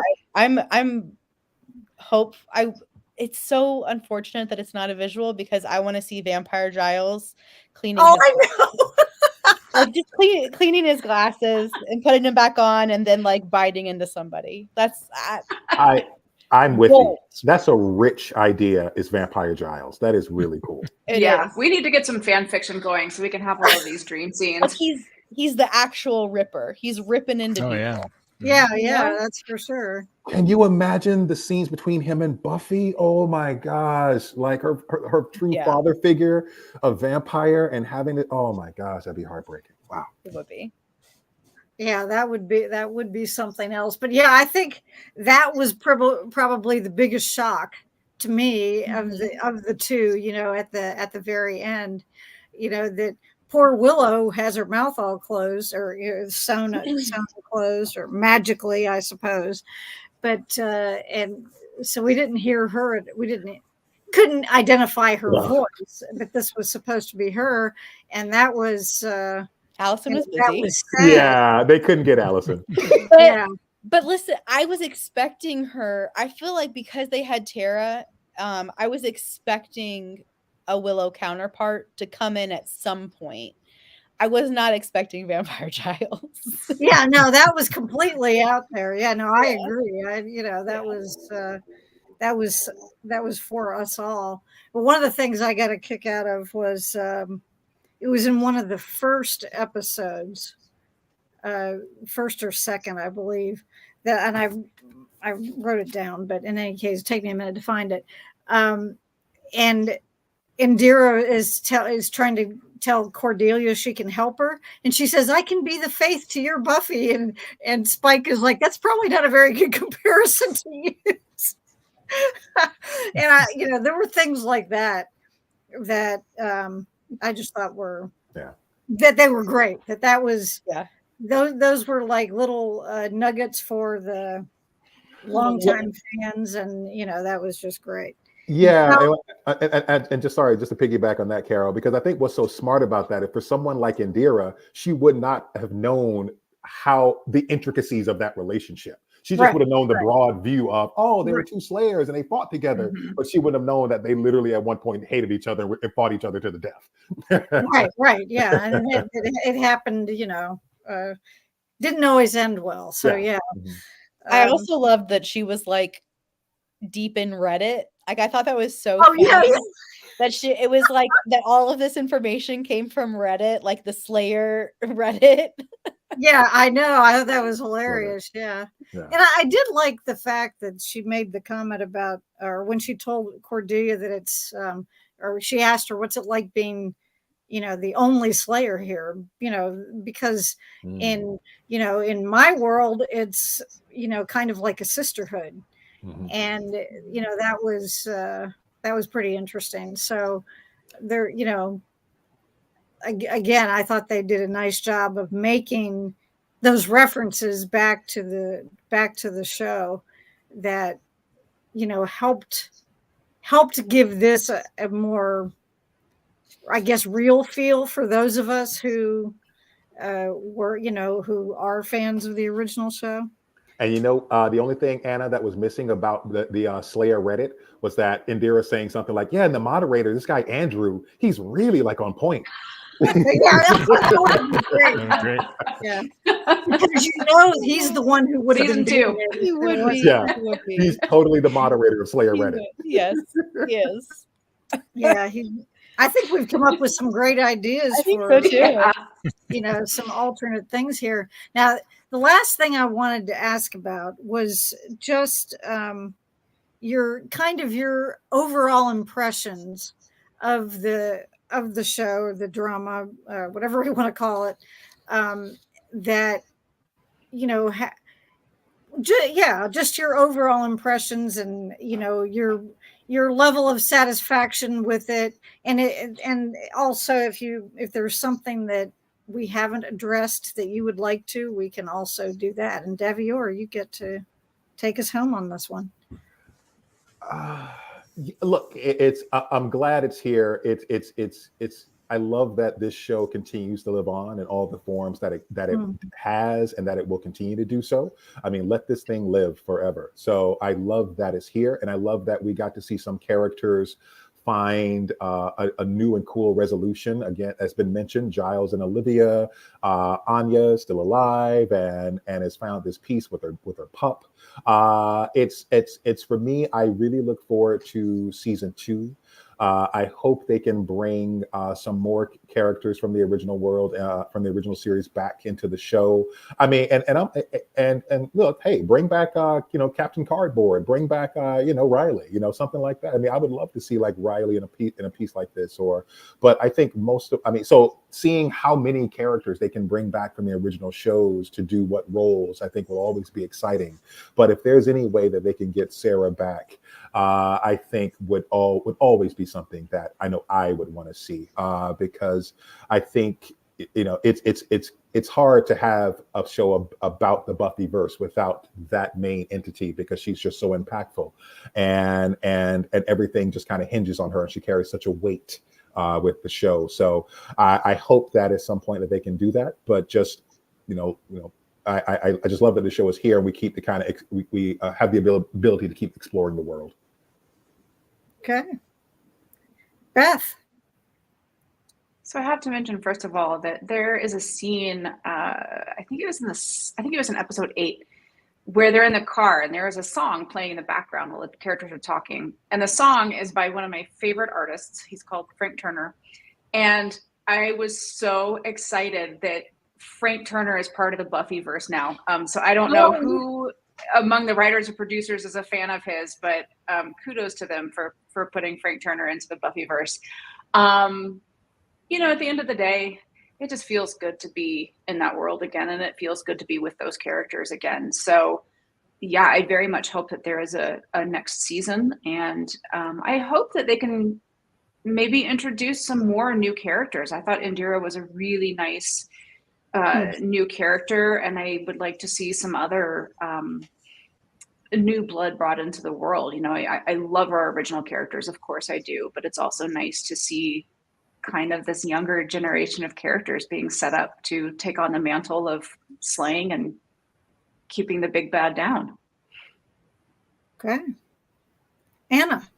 it's so unfortunate that it's not a visual, because I want to see Vampire Giles cleaning. Oh, I know. Like just cleaning his glasses and putting them back on, and then like biting into somebody. I'm with you. That's a rich idea. Is Vampire Giles? That is really cool. It is. We need to get some fan fiction going so we can have all of these dream scenes. Like he's the actual Ripper. He's ripping into people. Yeah, that's for sure. Can you imagine the scenes between him and Buffy? Oh my gosh, like her true father figure, a vampire, and having it. Oh my gosh, that'd be heartbreaking. Wow, it would be. Yeah, that would be something else. But yeah, I think that was probably the biggest shock to me of the two. You know, at the very end, you know, that poor Willow has her mouth all closed, or sewn closed, or magically, I suppose. But and so we didn't hear her. Couldn't identify her voice, but this was supposed to be her, and that was. Allison was busy. Yeah, they couldn't get Allison. But listen, I was expecting her. I feel like because they had Tara, I was expecting a Willow counterpart to come in at some point. I was not expecting Vampire Giles. Yeah, no, that was completely out there. Yeah, no, I agree. That was for us all. But one of the things I got a kick out of was it was in one of the first episodes, first or second, I believe. And I wrote it down, but in any case, it took me a minute to find it. And Indira is trying to tell Cordelia she can help her, and she says, "I can be the Faith to your Buffy," and Spike is like, "That's probably not a very good comparison to use." And there were things like that I just thought that they were great. That was those were like little nuggets for the longtime fans, and that was just great. Yeah, and just to piggyback on that, Carol, because I think what's so smart about that, if for someone like Indira, she would not have known how the intricacies of that relationship. She just Right, would have known the right. broad view of, oh, they were Right. two slayers and they fought together, Mhm. but she wouldn't have known that they literally at one point hated each other and fought each other to the death. Right, yeah, and it happened, didn't always end well. So Yeah. yeah, Mhm. I um, also loved that she was like deep in Reddit. Like I thought that was so oh yeah, funny that it was like that all of this information came from Reddit, like the Slayer Reddit. yeah, I know. I thought that was Love it. hilarious. Yeah, Yeah. and I did like the fact that she made the comment about, or when she told Cordelia that or she asked her, "What's it like being, the only Slayer here?" Because Mm. in my world, it's kind of like a sisterhood, Mhm. and that was pretty interesting. So there, again, I thought they did a nice job of making those references back to the show that helped give this a more, I guess, real feel for those of us who who are fans of the original show. And the only thing, Anna, that was missing about the Slayer Reddit was that Indira saying something like, "Yeah, and the moderator, this guy Andrew, he's really like on point." Yeah, that would be great. That was great. Yeah, because he's the one who would have Season been doing two. it. He if it would wasn't- be. Yeah, He would be. he's totally the moderator of Slayer He Reddit. would. Yes. Yes. Yeah, I think we've come up with some great ideas I think for so too. Yeah. some alternate things here. Now, the last thing I wanted to ask about was just your overall impressions of the show or the drama, whatever we want to call it. That you know, ha- just your overall impressions and your level of satisfaction with it, and also if there's something that we haven't addressed that you would like to, we can also do that. And Devior, you get to take us home on this one. Uh, Look, I'm glad it's here. It's. I love that this show continues to live on in all the forms that it Mm. has, and that it will continue to do so. I mean, let this thing live forever. So I love that it's here, and I love that we got to see some characters find a new and cool resolution. Again, as been mentioned, Giles and Olivia, Anya is still alive and has found this peace with her pup. It's for me. I really look forward to season 2. I hope they can bring some more characters from the original world, from the original series, back into the show. I mean, and look, hey, bring back Captain Cardboard, bring back Riley, something like that. I mean, I would love to see like Riley in a piece like this, but I think so seeing how many characters they can bring back from the original shows to do what roles, I think will always be exciting. But if there's any way that they can get Sarah back, I think would always be something that I know I would want to see, because I think it's hard to have a show about the Buffyverse without that main entity, because she's just so impactful, and everything just kind of hinges on her, and she carries such a weight with the show. So I hope that at some point that they can do that, but just I just love that the show is here, and we keep the kind of we have the ability to keep exploring the world. Okay, Beth. So I have to mention, first of all, that there is a scene. I think it was in episode 8, where they're in the car and there is a song playing in the background while the characters are talking. And the song is by one of my favorite artists. He's called Frank Turner. And I was so excited that Frank Turner is part of the Buffyverse now. So I don't know who among the writers or producers is a fan of his, but kudos to them for putting Frank Turner into the Buffyverse. At the end of the day, it just feels good to be in that world again, and it feels good to be with those characters again. So yeah, I very much hope that there is a next season, and I hope that they can maybe introduce some more new characters. I thought Indira was a really nice new character, and I would like to see some other new blood brought into the world. I love our original characters, of course I do, but it's also nice to see kind of this younger generation of characters being set up to take on the mantle of slaying and keeping the big bad down. Okay. Anna.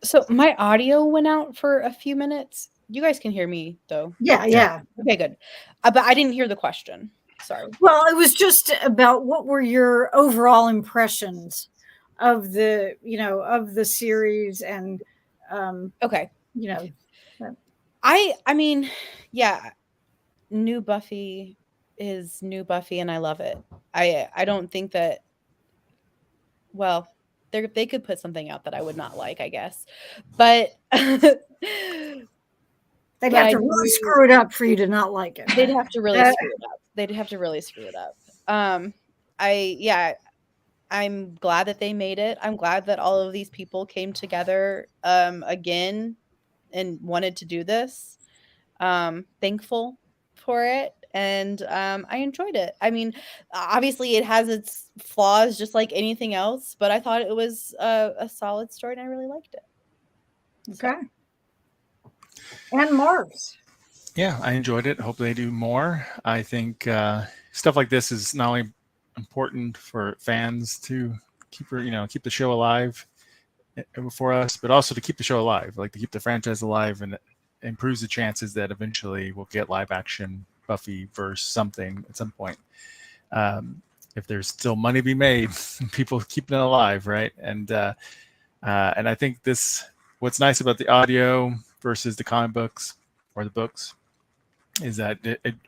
So my audio went out for a few minutes. You guys can hear me though. Yeah. Okay, good. But I didn't hear the question. Sorry. Well, it was just about what were your overall impressions of the, of the series and, Okay. That. I mean, yeah, new Buffy is new Buffy and I love it. I don't think that, well, they could put something out that I would not like, I guess. But they'd have to really screw it up for you to not like it. They'd have to really screw it up. They'd have to really screw it up. I'm glad that they made it. I'm glad that all of these people came together again and wanted to do this. Thankful for it. And I enjoyed it. I mean, obviously it has its flaws just like anything else, but I thought it was a solid story and I really liked it. Okay. And Marks. Yeah, I enjoyed it. Hope they do more. I think stuff like this is not only important for fans to keep the show alive for us, but also to keep the show alive, like to keep the franchise alive, and it improves the chances that eventually we'll get live action Buffy versus something at some point. If there's still money to be made, people keeping it alive, right? And I think what's nice about the audio versus the comic books or the books is that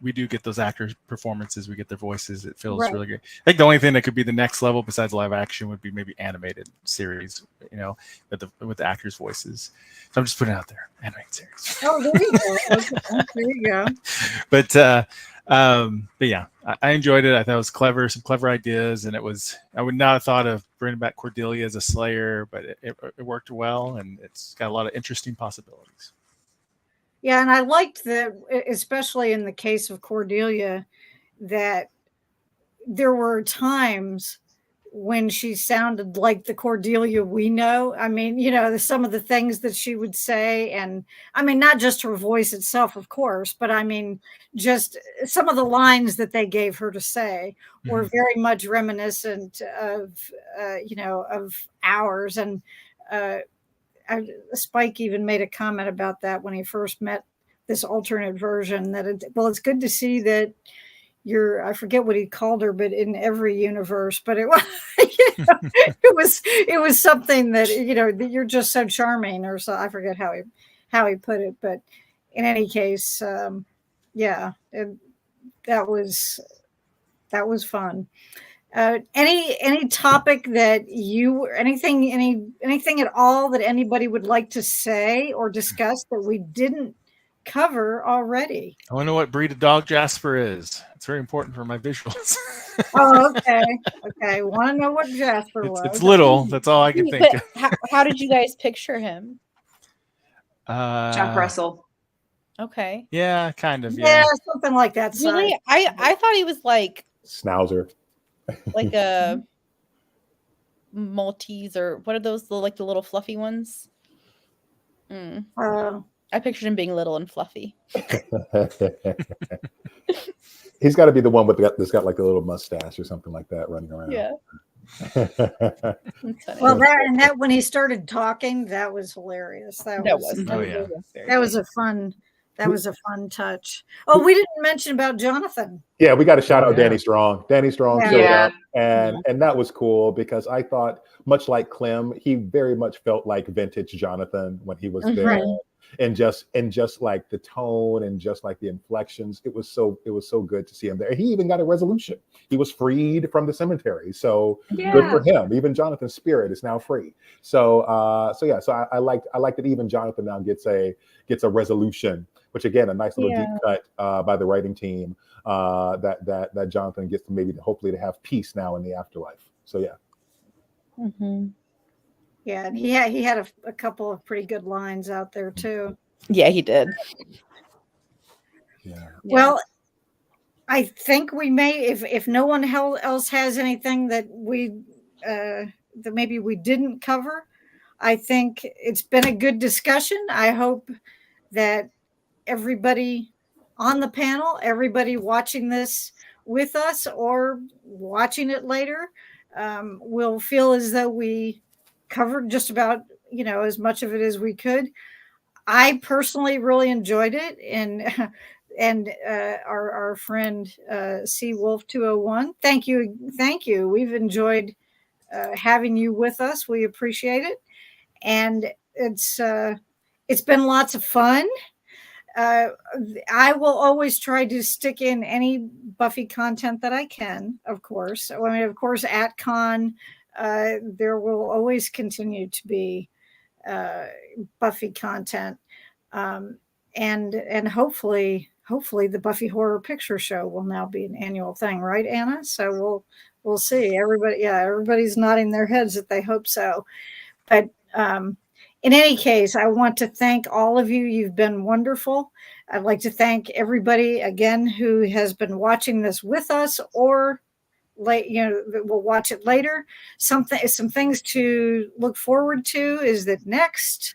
we do get those actors' performances, we get their voices. It feels really good. I think the only thing that could be the next level besides live action would be maybe animated series, with the actors' voices. So I'm just putting it out there, animated series. Oh, there you go. Okay. There you go. But yeah, I enjoyed it. I thought it was clever, some clever ideas, and I would not have thought of bringing back Cordelia as a Slayer, but it worked well, and it's got a lot of interesting possibilities. Yeah, and I liked that, especially in the case of Cordelia, that there were times when she sounded like the Cordelia we know. I mean, some of the things that she would say, and I mean, not just her voice itself, of course, but I mean, just some of the lines that they gave her to say were very much reminiscent of, of ours. And Spike even made a comment about that when he first met this alternate version, that it's good to see that I forget what he called her, but in every universe, but it was, it was something that, that you're just so charming, or so. I forget how he put it, but in any case, that was fun. Any topic that anything at all that anybody would like to say or discuss that we didn't cover already? I want to know what breed of dog Jasper is. It's very important for my visuals. Oh, okay. Want to know what Jasper was? It's little. That's all I can think of. How did you guys picture him? Jack Russell. Okay. Yeah, kind of. Yeah, something like that. Really? I thought he was like Schnauzer. Like a Maltese, or what are those? The little fluffy ones? I pictured him being little and fluffy. He's got to be the one that's got like a little mustache or something like that running around. Yeah. Well, that when he started talking, that was hilarious. That was a fun touch. Oh, we didn't mention about Jonathan. Yeah, we got to shout out Danny Strong. Danny Strong showed up, and that was cool because I thought, much like Clem, he very much felt like vintage Jonathan when he was there. And just like the tone and just like the inflections, it was so good to see him there. He even got a resolution. He was freed from the cemetery, so good for him. Even Jonathan's spirit is now free. So I like that even Jonathan now gets a resolution, which again, a nice little deep cut by the writing team, that Jonathan gets to hopefully to have peace now in the afterlife. So yeah. Mm-hmm. Yeah, and he had a couple of pretty good lines out there too. Yeah, he did. Yeah. Well, I think we may, if no one else has anything that that maybe we didn't cover, I think it's been a good discussion. I hope that everybody on the panel, everybody watching this with us or watching it later, will feel as though we covered just about, as much of it as we could. I personally really enjoyed it, and our friend C Wolf 201, thank you. We've enjoyed having you with us. We appreciate it, and it's been lots of fun. Uh, I will always try to stick in any Buffy content that I can, of course. I mean, of course, at con, there will always continue to be uh, Buffy content, um, and hopefully the Buffy Horror Picture Show will now be an annual thing, right, Anna? So we'll see. Everybody's nodding their heads that they hope so. But in any case, I want to thank all of you. You've been wonderful. I'd like to thank everybody again who has been watching this with us or we'll watch it later. Some things to look forward to is that next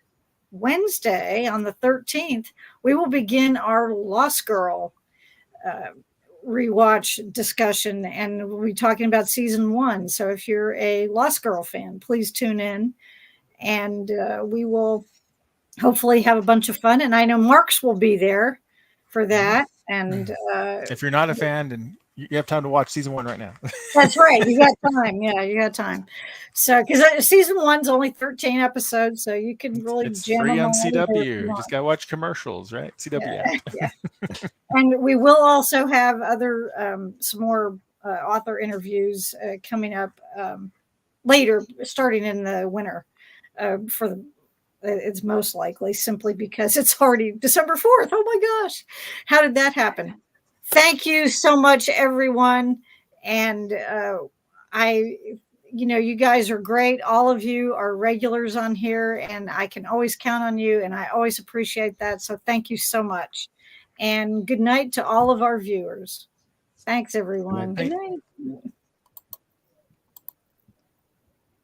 Wednesday on the 13th, we will begin our Lost Girl rewatch discussion, and we'll be talking about season 1. So if you're a Lost Girl fan, please tune in, and we will hopefully have a bunch of fun. And I know Marks will be there for that. And if you're not a fan, then you have time to watch season 1 right now. That's right. You got time. Yeah, you got time. So, because season 1's only 13 episodes, so you can really it's jam free them on all CW. You just gotta watch commercials, right? CW. Yeah. And we will also have other some more author interviews coming up later, starting in the winter. It's most likely simply because it's already December 4th. Oh my gosh, how did that happen? Thank you so much, everyone. And you guys are great. All of you are regulars on here, and I can always count on you, and I always appreciate that. So thank you so much. And good night to all of our viewers. Thanks, everyone. Good night.